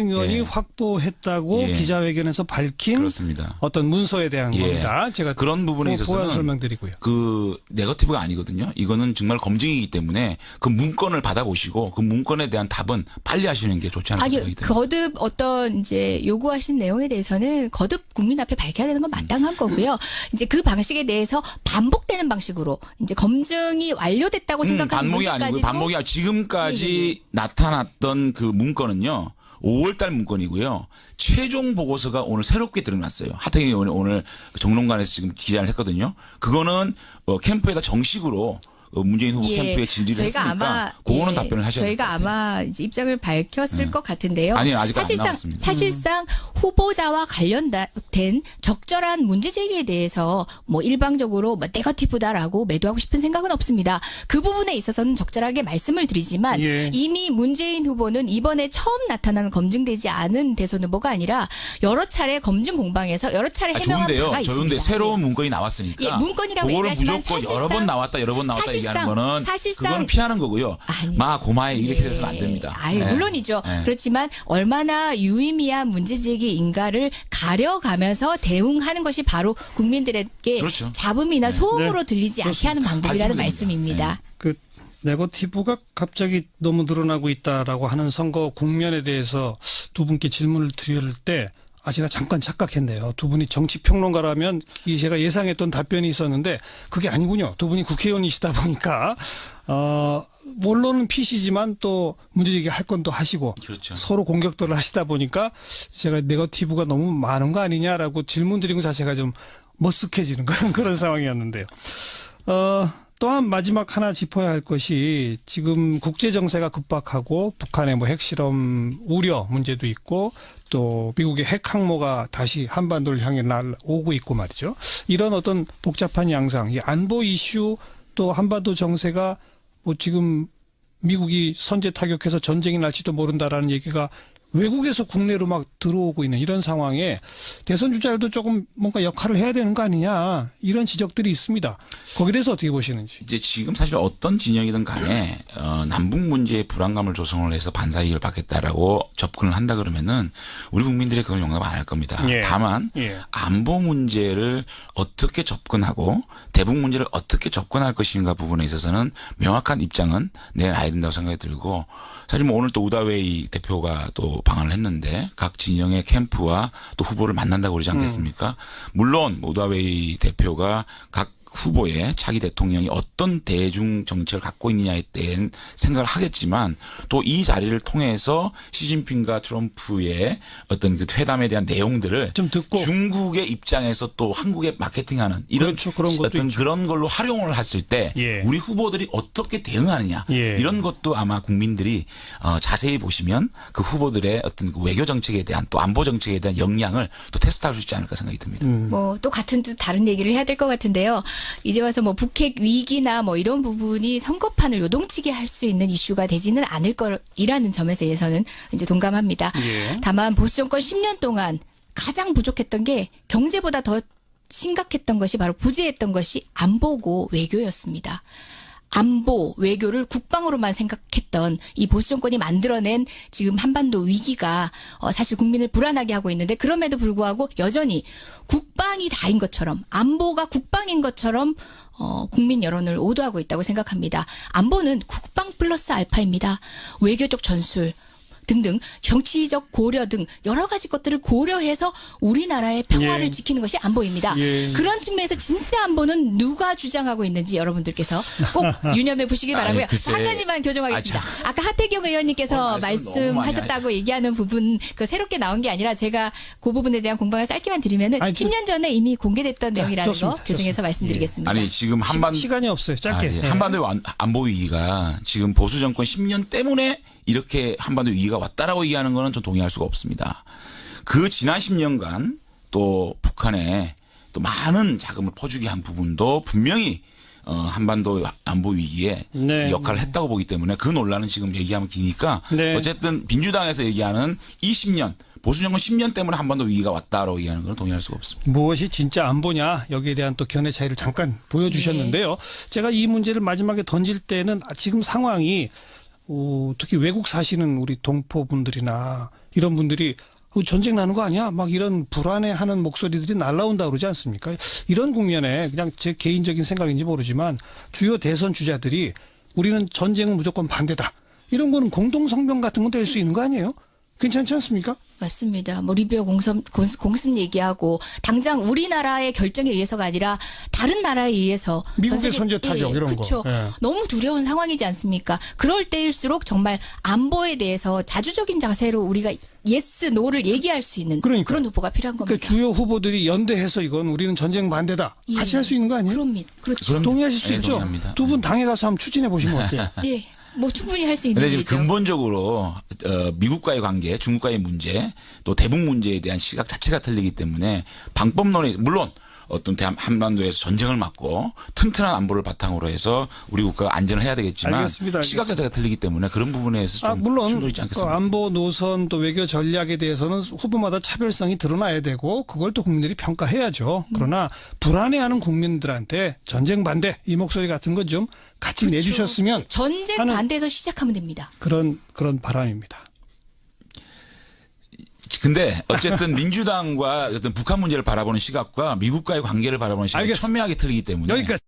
의원이 예. 확보했다고 예. 기자회견에서 밝힌 그렇습니다. 어떤 문서에 대한 예. 겁니다. 제가 그런 부분에 보완 있어서는 설명드리고요. 그 네거티브가 아니거든요. 이거는 정말 검증이기 때문에 그 문건을 받아보시고 그 문건에 대한 답은 빨리 하시는 게 좋지 않을까 생각이 아니 듭니다. 거듭 어떤 이제 요구하신 내용에 대해서는 거듭 국민 앞에 밝혀야 되는 건 마땅한 거고요. 이제 그 방식에 대해서 반복되는 방식으로 이제 검증이 완료됐다고 생각하는 반복이 아니고 문제까지도 반복이 아니고 지금까지 나타났던 그 문건은요. 5월달 문건이고요. 최종 보고서가 오늘 새롭게 드러났어요. 하태경 의원이 오늘 정론관에서 지금 기자를 했거든요. 그거는 캠프에다 정식으로 문재인 후보 캠프에 진리를 했으니까 그거는 답변을 하셔야 돼요. 저희가 아마 이제 입장을 밝혔을 것 같은데요. 아니요, 아직 안 나왔습니다. 사실상 후보자와 관련된 적절한 문제 제기에 대해서 뭐 일방적으로 뭐 네거티브다라고 매도하고 싶은 생각은 없습니다. 그 부분에 있어서는 적절하게 말씀을 드리지만 예. 이미 문재인 후보는 이번에 처음 나타나는 검증되지 않은 대선 후보가 아니라 여러 차례 검증 공방에서 여러 차례 해명한 바가 있습니다. 좋은데 새로운 문건이 나왔으니까 예, 문건이라고 그거를 얘기하지만 무조건 사실상- 여러 번 나왔다 얘기하는 거는 그거는 피하는 거고요. 아니, 고마에 이렇게 돼서는 안 됩니다. 아유, 네. 물론이죠. 네. 그렇지만 얼마나 유의미한 문제제기인가를 가려가면서 대응하는 것이 바로 국민들에게 그렇죠. 잡음이나 소음으로 들리지 않게 하는 방법이라는 밝히면 말씀입니다. 그 네거티브가 갑자기 너무 늘어나고 있다라고 하는 선거 국면에 대해서 두 분께 질문을 드릴 때 제가 잠깐 착각했네요. 두 분이 정치평론가라면 제가 예상했던 답변이 있었는데 그게 아니군요. 두 분이 국회의원이시다 보니까 원론은 피시지만 또 문제제기 할 건 또 하시고 그렇죠. 서로 공격들을 하시다 보니까 제가 네거티브가 너무 많은 거 아니냐라고 질문 드린 것 자체가 좀 머쓱해지는 그런 상황이었는데요. 또한 마지막 하나 짚어야 할 것이 지금 국제 정세가 급박하고 북한의 뭐 핵실험 우려 문제도 있고 또 미국의 핵 항모가 다시 한반도를 향해 날오고 있고 말이죠. 이런 어떤 복잡한 양상, 이 안보 이슈 또 한반도 정세가 뭐 지금 미국이 선제 타격해서 전쟁이 날지도 모른다라는 얘기가 외국에서 국내로 막 들어오고 있는 이런 상황에 대선 주자들도 조금 뭔가 역할을 해야 되는 거 아니냐 이런 지적들이 있습니다. 거기에 대해서 어떻게 보시는지. 이제 지금 사실 어떤 진영이든 간에 남북 문제에 불안감을 조성을 해서 반사이익을 받겠다라고 접근을 한다 그러면은 우리 국민들이 그걸 용납 안 할 겁니다. 예. 다만 예. 안보 문제를 어떻게 접근하고 대북 문제를 어떻게 접근할 것인가 부분에 있어서는 명확한 입장은 내놔야 된다고 생각이 들고 사실 뭐 오늘 또 우다웨이 대표가 또 방한을 했는데 각 진영의 캠프와 또 후보를 만난다고 그러지 않겠습니까? 물론 우다웨이 대표가 각 후보의 차기 대통령이 어떤 대중 정책을 갖고 있느냐에 대한 생각을 하겠지만 또 이 자리를 통해서 시진핑과 트럼프의 어떤 그 회담에 대한 내용들을 좀 듣고 중국의 입장에서 또 한국에 마케팅하는 이런 그렇죠. 그런 것도 어떤 있죠. 그런 걸로 활용을 했을 때 예. 우리 후보들이 어떻게 대응하느냐 예. 이런 것도 아마 국민들이 자세히 보시면 그 후보들의 어떤 그 외교 정책에 대한 또 안보 정책에 대한 역량을 또 테스트할 수 있지 않을까 생각이 듭니다. 뭐 또 같은 듯 다른 얘기를 해야 될 것 같은데요. 이제 와서 뭐 북핵 위기나 뭐 이런 부분이 선거판을 요동치게 할 수 있는 이슈가 되지는 않을 거라는 점에서 예서는 이제 동감합니다. 예. 다만 보수 정권 10년 동안 가장 부족했던 게 경제보다 더 심각했던 것이 바로 부재했던 것이 안보고 외교였습니다. 안보, 외교를 국방으로만 생각했던 이 보수 정권이 만들어낸 지금 한반도 위기가 사실 국민을 불안하게 하고 있는데 그럼에도 불구하고 여전히 국방이 다인 것처럼 안보가 국방인 것처럼 국민 여론을 오도하고 있다고 생각합니다. 안보는 국방 플러스 알파입니다. 외교적 전술, 등등 정치적 고려 등 여러 가지 것들을 고려해서 우리나라의 평화를 예. 지키는 것이 안보입니다. 예. 그런 측면에서 진짜 안보는 누가 주장하고 있는지 여러분들께서 꼭 유념해 보시기 바라고요. 글쎄. 한 가지만 교정하겠습니다. 아까 하태경 의원님께서 말씀하셨다고 얘기하는 부분 그 새롭게 나온 게 아니라 제가 그 부분에 대한 공방을 짧게만 드리면은 아니, 10년 전에 이미 공개됐던 내용이라는 좋습니다. 거 교정해서 말씀드리겠습니다. 아니 지금 시간이 없어요. 짧게. 한반도 안보 위기가 지금 보수 정권 10년 때문에 이렇게 한반도 위기가 왔다라고 얘기하는 거는 좀 동의할 수가 없습니다. 그 지난 10년간 또 북한에 또 많은 자금을 퍼주게 한 부분도 분명히 한반도 안보 위기에 네. 역할을 했다고 보기 때문에 그 논란은 지금 얘기하면 기니까 네. 어쨌든 민주당에서 얘기하는 20년 보수 정권 10년 때문에 한반도 위기가 왔다라고 얘기하는 건 동의할 수가 없습니다. 무엇이 진짜 안보냐 여기에 대한 또 견해 차이를 잠깐 보여주셨는데요. 제가 이 문제를 마지막에 던질 때는 지금 상황이 특히 외국 사시는 우리 동포분들이나 이런 분들이 전쟁 나는 거 아니야? 막 이런 불안해하는 목소리들이 날라온다 그러지 않습니까? 이런 국면에 그냥 제 개인적인 생각인지 모르지만 주요 대선 주자들이 우리는 전쟁은 무조건 반대다. 이런 거는 공동성명 같은 건 될 수 있는 거 아니에요? 괜찮지 않습니까? 맞습니다. 뭐 리비아 공습 얘기하고 당장 우리나라의 결정에 의해서가 아니라 다른 나라에 의해서 미국의 선제 타격 이런 그렇죠. 거. 예. 너무 두려운 상황이지 않습니까? 그럴 때일수록 정말 안보에 대해서 자주적인 자세로 우리가 예스, 노를 얘기할 수 있는 그러니까요. 그런 후보가 필요한 겁니다. 그러니까 주요 후보들이 연대해서 이건 우리는 전쟁 반대다. 예. 같이 할 수 있는 거 아니에요? 그렇죠. 그럼- 동의하실 수 예, 있죠? 동의합니다. 두 분 당에 가서 한번 추진해 보시면 어때요? 예. 뭐 충분히 할 수 있는 근데 지금 일이죠. 근본적으로 미국과의 관계, 중국과의 문제, 또 대북 문제에 대한 시각 자체가 틀리기 때문에 방법론이 물론 어떤 한반도에서 전쟁을 막고 튼튼한 안보를 바탕으로 해서 우리 국가가 안전을 해야 되겠지만 알겠습니다. 시각 자체가 틀리기 때문에 그런 부분에서 좀 물론 충돌이 있지 그 않겠습니까? 안보 노선 또 외교 전략에 대해서는 후보마다 차별성이 드러나야 되고 그걸 또 국민들이 평가해야죠. 그러나 불안해하는 국민들한테 전쟁 반대 이 목소리 같은 건 좀 같이 그렇죠. 내주셨으면 전쟁 하는 반대에서 시작하면 됩니다. 그런 바람입니다. 근데 어쨌든 민주당과 어떤 북한 문제를 바라보는 시각과 미국과의 관계를 바라보는 시각이 알겠습니다. 첨예하게 틀리기 때문에 여기까지.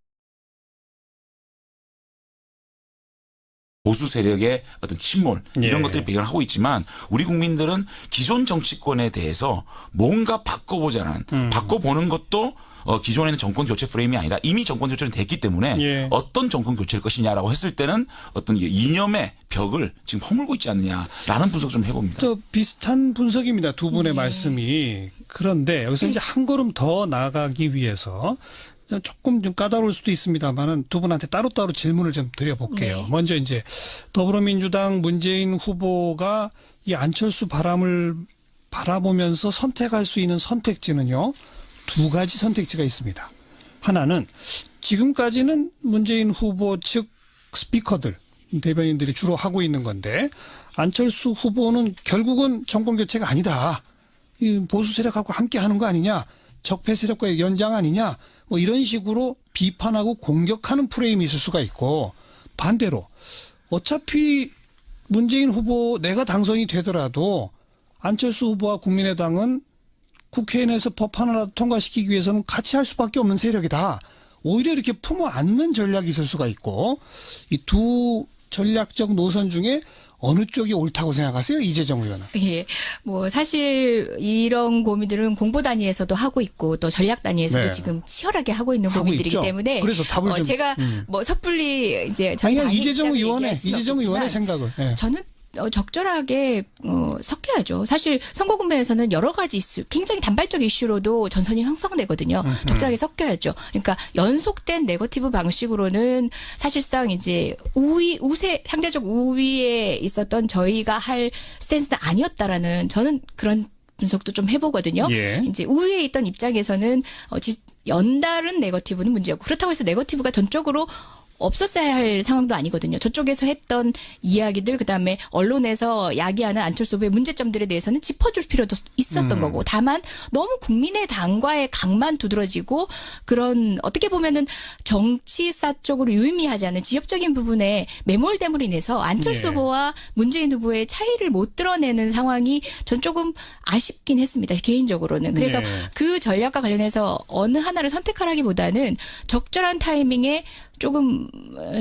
보수 세력의 어떤 침몰 이런 예. 것들이 배경하고 있지만 우리 국민들은 기존 정치권에 대해서 뭔가 바꿔보자는 바꿔보는 것도 기존에는 정권 교체 프레임이 아니라 이미 정권 교체는 됐기 때문에 예. 어떤 정권 교체일 것이냐라고 했을 때는 어떤 이념의 벽을 지금 허물고 있지 않느냐라는 분석 좀 해봅니다. 저 비슷한 분석입니다. 두 분의 말씀이. 그런데 여기서 이제 한 걸음 더 나아가기 위해서 조금 좀 까다로울 수도 있습니다만은 두 분한테 따로따로 질문을 좀 드려볼게요. 네. 먼저 이제 더불어민주당 문재인 후보가 이 안철수 바람을 바라보면서 선택할 수 있는 선택지는요. 두 가지 선택지가 있습니다. 하나는 지금까지는 문재인 후보 측 스피커들, 대변인들이 주로 하고 있는 건데 안철수 후보는 결국은 정권 교체가 아니다. 이 보수 세력하고 함께 하는 거 아니냐. 적폐 세력과의 연장 아니냐. 뭐 이런 식으로 비판하고 공격하는 프레임이 있을 수가 있고 반대로 어차피 문재인 후보 내가 당선이 되더라도 안철수 후보와 국민의당은 국회 내에서 법 하나라도 통과시키기 위해서는 같이 할 수밖에 없는 세력이다. 오히려 이렇게 품어 안는 전략이 있을 수가 있고 이 두 전략적 노선 중에 어느 쪽이 옳다고 생각하세요? 이재정 의원은. 예. 뭐 사실 이런 고민들은 공보 단위에서도 하고 있고 또 전략 단위에서도 네. 지금 치열하게 하고 있는 하고 고민들이기 있죠. 때문에 그래서 답을 좀, 제가 뭐 섣불리 이제 저희 아니, 당의 이재정 입장을 의원의 얘기할 수는 이재정 의원의 없겠지만 생각을. 예. 저는 적절하게 섞여야죠. 사실 선거국면에서는 여러 가지 이슈, 굉장히 단발적 이슈로도 전선이 형성되거든요. 적절하게 섞여야죠. 그러니까 연속된 네거티브 방식으로는 사실상 이제 상대적 우위에 있었던 저희가 할 스탠스는 아니었다라는 저는 그런 분석도 좀 해보거든요. 예. 이제 우위에 있던 입장에서는 연달은 네거티브는 문제였고 그렇다고 해서 네거티브가 전적으로 없었어야 할 상황도 아니거든요. 저쪽에서 했던 이야기들 그다음에 언론에서 야기하는 안철수 후보의 문제점들에 대해서는 짚어줄 필요도 있었던 거고 다만 너무 국민의당과의 강만 두드러지고 그런 어떻게 보면은 정치사 쪽으로 유의미하지 않은 지역적인 부분에 매몰됨으로 인해서 안철수 예. 후보와 문재인 후보의 차이를 못 드러내는 상황이 전 조금 아쉽긴 했습니다. 개인적으로는. 그래서 네. 그 전략과 관련해서 어느 하나를 선택하라기보다는 적절한 타이밍에 조금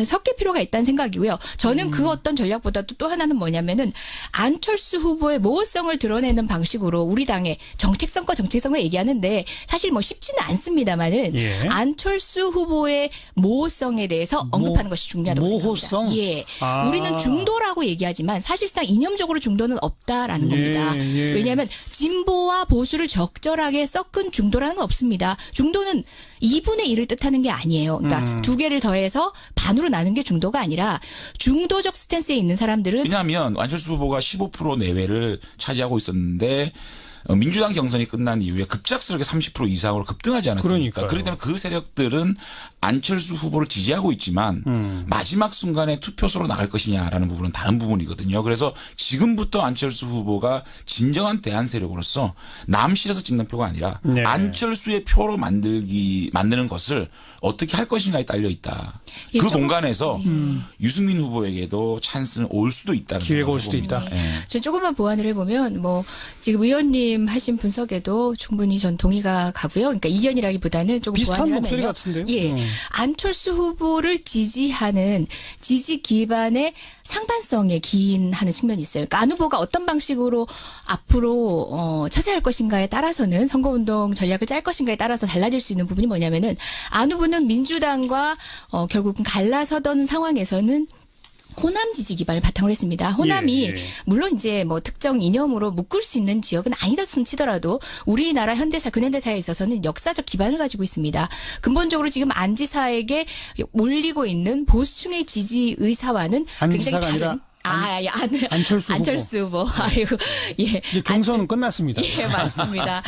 섞일 필요가 있다는 생각이고요. 저는 그 어떤 전략보다도 또 하나는 뭐냐면은 안철수 후보의 모호성을 드러내는 방식으로 우리 당의 정책성과 정책성을 얘기하는데 사실 뭐 쉽지는 않습니다만은 예. 안철수 후보의 모호성에 대해서 언급하는 것이 중요하다고 모호성? 생각합니다. 예. 아. 우리는 중도라고 얘기하지만 사실상 이념적으로 중도는 없다라는 겁니다. 예. 왜냐하면 진보와 보수를 적절하게 섞은 중도라는 건 없습니다. 중도는 2분의 1을 뜻하는 게 아니에요. 그러니까 두 개를 더해서 반으로 나눈 게 중도가 아니라 중도적 스탠스에 있는 사람들은 왜냐하면 안철수 후보가 15% 내외를 차지하고 있었는데 민주당 경선이 끝난 이후에 급작스럽게 30% 이상으로 급등하지 않았습니까? 그러니까요. 그렇기 때문에 그 세력들은 안철수 후보를 지지하고 있지만 마지막 순간에 투표소로 나갈 것이냐라는 부분은 다른 부분이거든요. 그래서 지금부터 안철수 후보가 진정한 대안 세력으로서 남실에서 찍는 표가 아니라 네. 안철수의 표로 만드는 것을 어떻게 할 것인가에 딸려 있다. 예, 그 조금- 공간에서 유승민 후보에게도 찬스는 올 수도 있다는 기회가 올 생각을 수도 봅니다. 있다. 예. 저 조금만 보완을 해보면 뭐 지금 의원님 하신 분석에도 충분히 전 동의가 가고요. 그러니까 이견이라기보다는 조금 비슷한 보완을 목소리 하면요. 같은데요? 예, 안철수 후보를 지지하는 지지 기반의 상반성에 기인하는 측면이 있어요. 그러니까 안 후보가 어떤 방식으로 앞으로 처세할 것인가에 따라서는 선거운동 전략을 짤 것인가에 따라서 달라질 수 있는 부분이 뭐냐면은 안 후보는 민주당과 결국은 갈라서던 상황에서는 호남 지지 기반을 바탕으로 했습니다. 호남이 예, 예. 물론 이제 뭐 특정 이념으로 묶을 수 있는 지역은 아니다 손치더라도 우리나라 현대사 근현대사에 있어서는 역사적 기반을 가지고 있습니다. 근본적으로 지금 안 지사에게 몰리고 있는 보수층의 지지 의사와는 안 굉장히 지사가 다른 아니라 안철수 안철수 후보. 아이고 예. 이제 경선은 끝났습니다. 예, 맞습니다.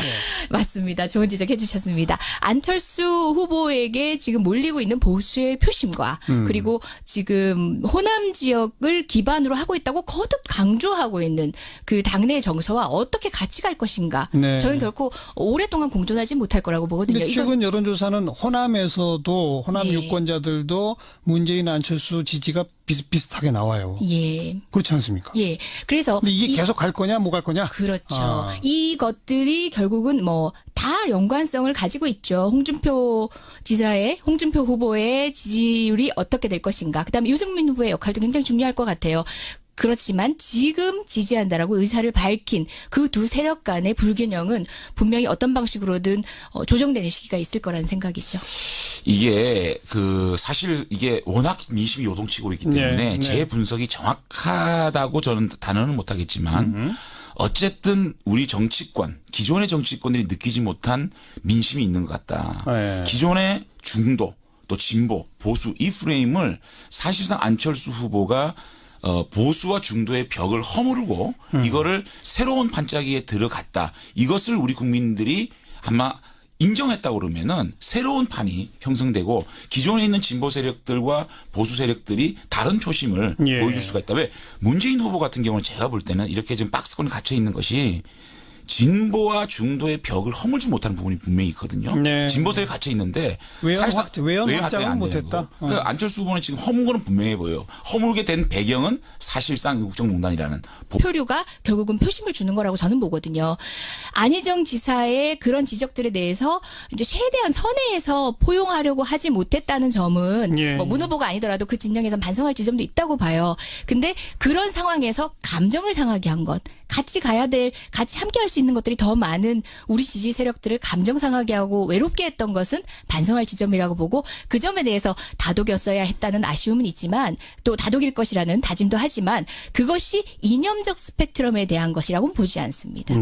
맞습니다. 좋은 지적해 주셨습니다. 안철수 후보에게 지금 몰리고 있는 보수의 표심과 그리고 지금 호남 지역을 기반으로 하고 있다고 거듭 강조하고 있는 그 당내 정서와 어떻게 같이 갈 것인가. 네. 저는 결코 오랫동안 공존하지 못할 거라고 보거든요. 근데 최근 여론조사는 호남에서도 호남 네. 유권자들도 문재인 안철수 지지가 비슷비슷하게 나와요. 예. 그렇지 않습니까? 예. 그래서 근데 이게 계속 갈 거냐 뭐 갈 거냐? 그렇죠. 아. 이것들이 결국은 뭐 다 연관성을 가지고 있죠. 홍준표 후보의 지지율이 어떻게 될 것인가. 그다음에 유승민 후보의 역할도 굉장히 중요할 것 같아요. 그렇지만 지금 지지한다라고 의사를 밝힌 그 두 세력 간의 불균형은 분명히 어떤 방식으로든 조정되는 시기가 있을 거라는 생각이죠. 이게 사실 이게 워낙 민심이 요동치고 있기 때문에 네, 네. 제 분석이 정확하다고 저는 단언은 못하겠지만 어쨌든 우리 정치권 기존의 정치권들이 느끼지 못한 민심이 있는 것 같다. 네. 기존의 중도 또 진보 보수 이 프레임을 사실상 안철수 후보가 보수와 중도의 벽을 허무르고 이거를 새로운 반짝이에 들어갔다. 이것을 우리 국민들이 아마 인정했다고 그러면은 새로운 판이 형성되고 기존에 있는 진보 세력들과 보수 세력들이 다른 표심을 예. 보여줄 수가 있다. 왜 문재인 후보 같은 경우는 제가 볼 때는 이렇게 지금 박스권에 갇혀 있는 것이 진보와 중도의 벽을 허물지 못하는 부분이 분명히 있거든요. 네. 진보 세력에 갇혀 있는데 외연 사실상 확장은 확장이 안 되는 못했다. 거고. 그러니까 안철수 후보는 지금 허문 거는 분명해 보여요. 허물게 된 배경은 사실상 국정농단이라는 표류가 결국은 표심을 주는 거라고 저는 보거든요. 안희정 지사의 그런 지적들에 대해서 이제 최대한 선회해서 포용하려고 하지 못했다는 점은 예. 뭐 문 후보가 아니더라도 그 진영에선 반성할 지점도 있다고 봐요. 근데 그런 상황에서 감정을 상하게 한 것, 같이 함께 할 수 있는 것들이 더 많은 우리 지지 세력들을 감정 상하게 하고 외롭게 했던 것은 반성할 지점이라고 보고 그 점에 대해서 다독였어야 했다는 아쉬움은 있지만 또 다독일 것이라는 다짐도 하지만 그것이 이념적 스펙트럼에 대한 것이라고는 보지 않습니다.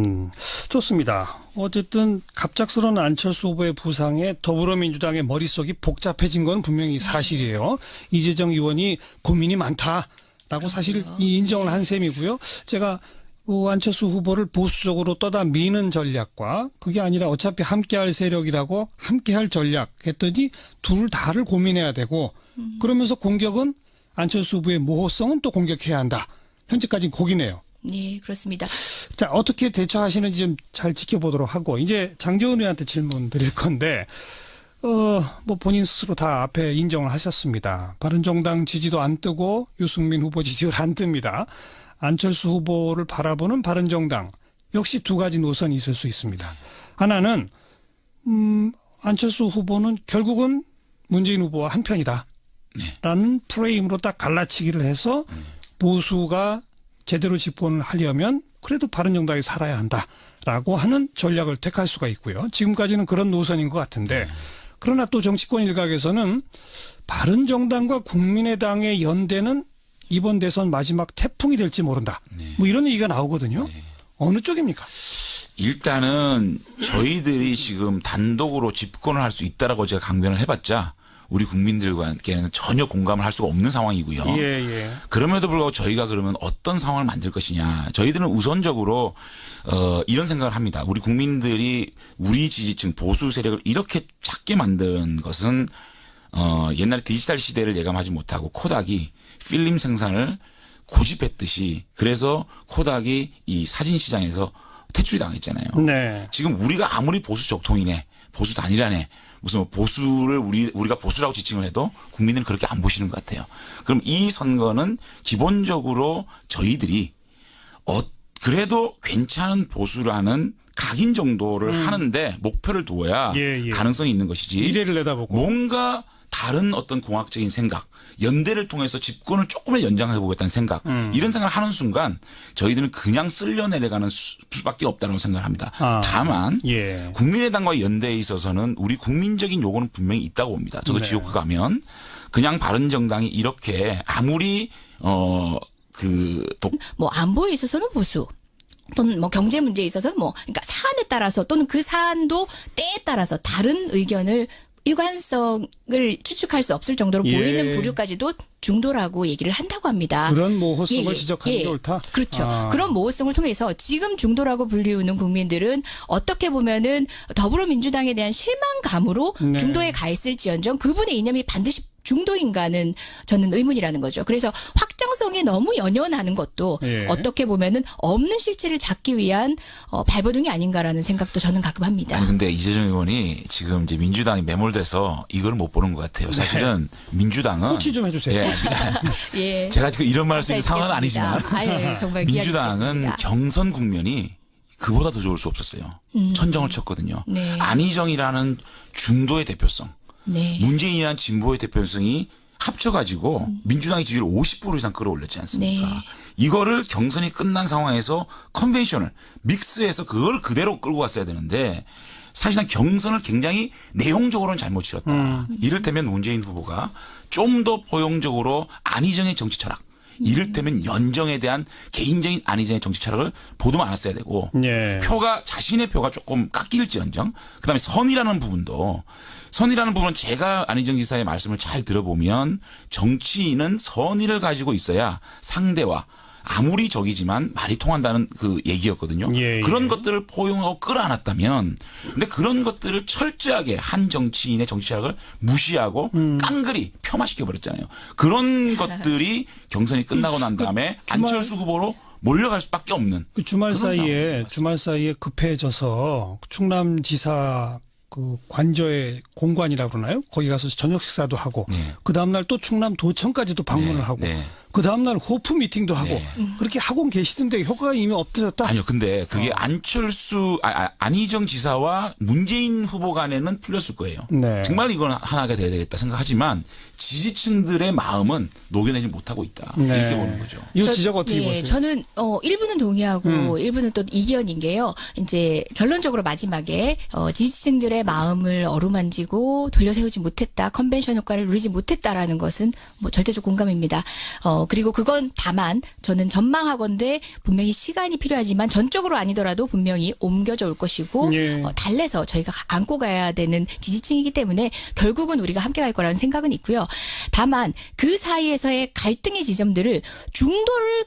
좋습니다. 어쨌든 갑작스러운 안철수 후보의 부상에 더불어민주당의 머릿속이 복잡해진 건 분명히 사실이에요. 이재정 의원이 고민이 많다라고 사실 인정을 한 셈이고요. 제가 안철수 후보를 보수적으로 떠다 미는 전략과 그게 아니라 어차피 함께할 세력이라고 함께할 전략 했더니 둘 다를 고민해야 되고 그러면서 공격은 안철수 후보의 모호성은 또 공격해야 한다. 현재까지는 거기네요. 네, 그렇습니다. 자, 어떻게 대처하시는지 좀 잘 지켜보도록 하고 이제 장재원 의원한테 질문 드릴 건데 뭐 본인 스스로 다 앞에 인정을 하셨습니다. 바른정당 지지도 안 뜨고 유승민 후보 지지율 안 뜹니다. 안철수 후보를 바라보는 바른정당 역시 두 가지 노선이 있을 수 있습니다. 하나는 안철수 후보는 결국은 문재인 후보와 한편이다. 라는 프레임으로 딱 갈라치기를 해서 보수가 제대로 집권을 하려면 그래도 바른정당이 살아야 한다라고 하는 전략을 택할 수가 있고요. 지금까지는 그런 노선인 것 같은데 그러나 또 정치권 일각에서는 바른정당과 국민의당의 연대는 이번 대선 마지막 태풍이 될지 모른다. 뭐 이런 얘기가 나오거든요. 어느 쪽입니까? 일단은 저희들이 지금 단독으로 집권을 할 수 있다라고 제가 강변을 해봤자 우리 국민들과는 전혀 공감을 할 수가 없는 상황이고요. 예. 그럼에도 불구하고 저희가 그러면 어떤 상황을 만들 것이냐. 저희들은 우선적으로 이런 생각을 합니다. 우리 국민들이 우리 지지층 보수 세력을 이렇게 작게 만든 것은 옛날에 디지털 시대를 예감하지 못하고 코닥이 필름 생산을 고집했듯이 그래서 코닥이 이 사진 시장에서 퇴출이 당했잖아요. 네. 지금 우리가 아무리 보수 적통이네, 보수 단일화네, 무슨 보수를 우리가 보수라고 지칭을 해도 국민들은 그렇게 안 보시는 것 같아요. 그럼 이 선거는 기본적으로 저희들이 그래도 괜찮은 보수라는 각인 정도를 하는데 목표를 두어야 가능성이 있는 것이지. 미래를 내다보고. 뭔가 다른 어떤 공학적인 생각, 연대를 통해서 집권을 조금은 연장해 보겠다는 생각, 이런 생각을 하는 순간 저희들은 그냥 쓸려 내려가는 수밖에 없다고 생각을 합니다. 다만 국민의당과 연대에 있어서는 우리 국민적인 요구는 분명히 있다고 봅니다. 저도 지역구 가면 그냥 바른정당이 이렇게 아무리 뭐 안보에 있어서는 보수. 또는 뭐 경제 문제에 있어서는 그러니까 사안에 따라서 또는 그 사안도 때에 따라서 다른 의견을 일관성을 추측할 수 없을 정도로 보이는 부류까지도 중도라고 얘기를 한다고 합니다. 그런 모호성을 지적하는 게 옳다? 그렇죠. 그런 모호성을 통해서 지금 중도라고 불리우는 국민들은 어떻게 보면은 더불어민주당에 대한 실망감으로 중도에 가 있을지언정 그분의 이념이 반드시 중도인가는 저는 의문이라는 거죠. 그래서 확장성에 너무 연연하는 것도 어떻게 보면은 없는 실체를 찾기 위한 발버둥이 아닌가라는 생각도 저는 가끔 합니다. 아니 근데 이재정 의원이 지금 이제 민주당이 매몰돼서 이걸 못 보는 것 같아요. 사실은 민주당은 코치 좀 해주세요. 제가 지금 이런 말 할 수 있는 상황은 아니지만 정말 민주당은 경선 국면이 그보다 더 좋을 수 없었어요. 천정을 쳤거든요. 안희정이라는 중도의 대표성. 문재인이라는 진보의 대표성이 합쳐가지고 민주당의 지지율 50% 이상 끌어올렸지 않습니까? 이거를 경선이 끝난 상황에서 컨벤션을 믹스해서 그걸 그대로 끌고 갔어야 되는데 사실상 경선을 굉장히 내용적으로는 잘못 치렀다. 이를테면 문재인 후보가 좀 더 포용적으로 안희정의 정치 철학 이를테면 연정에 대한 개인적인 안희정의 정치 철학을 보도 않았어야 되고 자신의 표가 조금 깎일지언정 그다음에 선이라는 부분은 제가 안희정 지사의 말씀을 잘 들어보면 정치인은 선의를 가지고 있어야 상대와 아무리 적이지만 말이 통한다는 그 얘기였거든요. 그런 것들을 포용하고 끌어안았다면 근데 그런 것들을 철저하게 한 정치인의 정치 철학을 무시하고 깡그리 폄하시켜 버렸잖아요. 그런 것들이 경선이 끝나고 난 다음에 안철수 후보로 몰려갈 수밖에 없는 그 주말 사이에 급해져서 충남지사 그 관저의 공관이라고 그러나요? 거기 가서 저녁 식사도 하고 그 다음날 또 충남도청까지도 방문을 하고 그 다음날 호프 미팅도 하고 그렇게 하고 계시던데 효과가 이미 없어졌다? 아니요. 근데 그게 안희정 지사와 문재인 후보 간에는 풀렸을 거예요. 정말 이건 하나가 돼야 되겠다 생각하지만 지지층들의 마음은 녹여내지 못하고 있다. 이렇게 보는 거죠. 이 지적 어떻게 보세요? 저는 일부는 동의하고 일부는 또 이견인 게요. 이제 결론적으로 마지막에 지지층들의 마음을 어루만지고 돌려세우지 못했다. 컨벤션 효과를 누리지 못했다라는 것은 뭐 절대적 공감입니다. 그리고 그건 다만 저는 전망하건대 분명히 시간이 필요하지만 전적으로 아니더라도 분명히 옮겨져 올 것이고 달래서 저희가 안고 가야 되는 지지층이기 때문에 결국은 우리가 함께 갈 거라는 생각은 있고요. 다만 그 사이에서의 갈등의 지점들을 중도를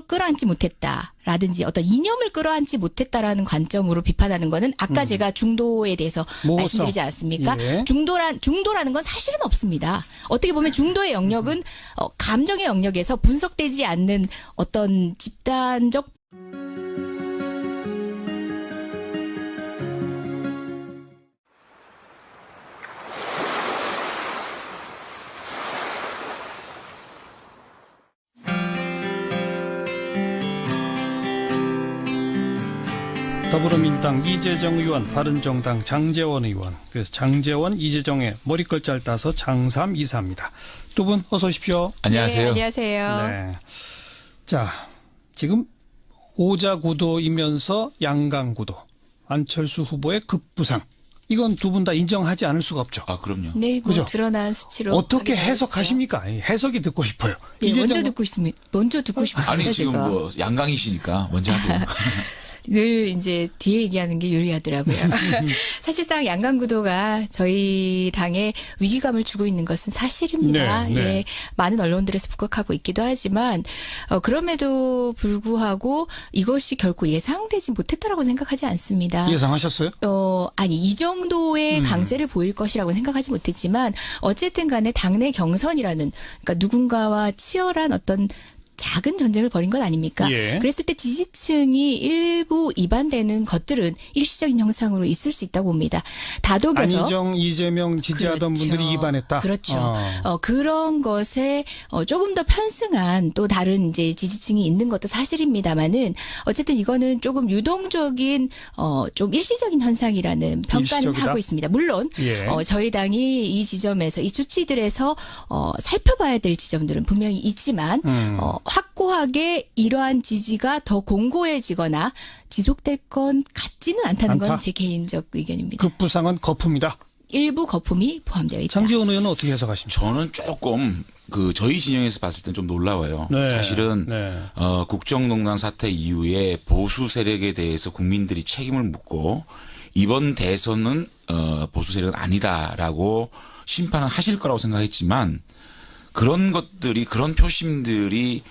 끌어안지 못했다라든지 어떤 이념을 끌어안지 못했다라는 관점으로 비판하는 거는 아까 제가 중도에 대해서 말씀드리지 않았습니까? 중도라는 건 사실은 없습니다. 어떻게 보면 중도의 영역은 감정의 영역에서 분석되지 않는 어떤 집단적 더불어민주당 이재정 의원, 바른정당 장제원 의원, 그래서 장제원, 이재정의 머리걸 짧다서 장삼 이사입니다. 두 분 어서 오십시오. 안녕하세요. 네, 안녕하세요. 네. 자, 지금 오자구도이면서 양강구도, 안철수 후보의 급부상. 이건 두 분 다 인정하지 않을 수가 없죠. 아, 그럼요. 네, 뭐 그죠? 드러난 수치로 어떻게 확인하고 해석하십니까? 이 해석이 듣고 싶어요. 있죠. 네, 이재정 먼저 듣고 싶습니다. 먼저 듣고 싶습니다. 아니, 지금 제가. 뭐 양강이시니까 먼저 하세요. 늘 이제 뒤에 얘기하는 게 유리하더라고요. 사실상 양강구도가 저희 당에 위기감을 주고 있는 것은 사실입니다. 네, 네. 예, 많은 언론들에서 부각하고 있기도 하지만 그럼에도 불구하고 이것이 결코 예상되지 못했다라고 생각하지 않습니다. 예상하셨어요? 아니 이 정도의 강세를 보일 것이라고 생각하지 못했지만 어쨌든 간에 당내 경선이라는 그러니까 누군가와 치열한 어떤 작은 전쟁을 벌인 것 아닙니까? 예. 그랬을 때 지지층이 일부 이반되는 것들은 일시적인 형상으로 있을 수 있다고 봅니다. 다독여서 안희정, 이재명 지지하던 그렇죠. 분들이 이반했다. 그렇죠. 그런 것에 조금 더 편승한 또 다른 이제 지지층이 있는 것도 사실입니다만은 어쨌든 이거는 조금 유동적인 좀 일시적인 현상이라는 평가는 일시적이다? 하고 있습니다. 물론 예. 저희 당이 이 지점에서 이 수치들에서 살펴봐야 될 지점들은 분명히 있지만 확고하게 이러한 지지가 더 공고해지거나 지속될 건 같지는 않다는 않다? 건 제 개인적 의견입니다. 급부상은 거품이다. 일부 거품이 포함되어 있다. 장지원 의원은 어떻게 해석하십니까? 저는 조금 저희 진영에서 봤을 땐 좀 놀라워요. 네. 사실은 네. 국정농단 사태 이후에 보수 세력에 대해서 국민들이 책임을 묻고 이번 대선은 보수 세력은 아니다라고 심판을 하실 거라고 생각했지만 그런 것들이 그런 표심들이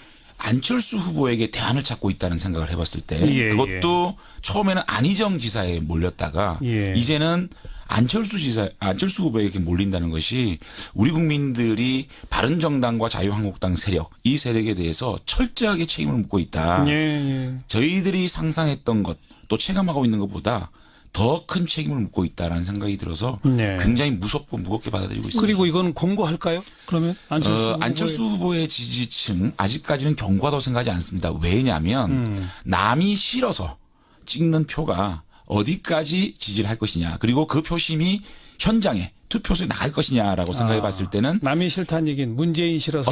안철수 후보에게 대안을 찾고 있다는 생각을 해봤을 때 예, 그것도 처음에는 안희정 지사에 몰렸다가 예. 이제는 안철수 후보에게 몰린다는 것이 우리 국민들이 바른정당과 자유한국당 세력 이 세력에 대해서 철저하게 책임을 묻고 있다. 예, 예. 저희들이 상상했던 것 또 체감하고 있는 것보다 더 큰 책임을 묻고 있다라는 생각이 들어서 네. 굉장히 무섭고 무겁게 받아들이고 있습니다. 그리고 이건 공고할까요? 그러면 안철수 후보의 지지층 아직까지는 견고하다고 생각하지 않습니다. 왜냐하면 남이 싫어서 찍는 표가 어디까지 지지를 할 것이냐 그리고 그 표심이 현장에 투표소에 나갈 것이냐라고 생각해 봤을 때는 남이 싫다는 얘기는 문재인 싫어서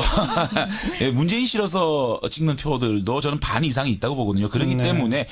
문재인 싫어서 찍는 표들도 저는 반 이상이 있다고 보거든요. 그렇기 네. 때문에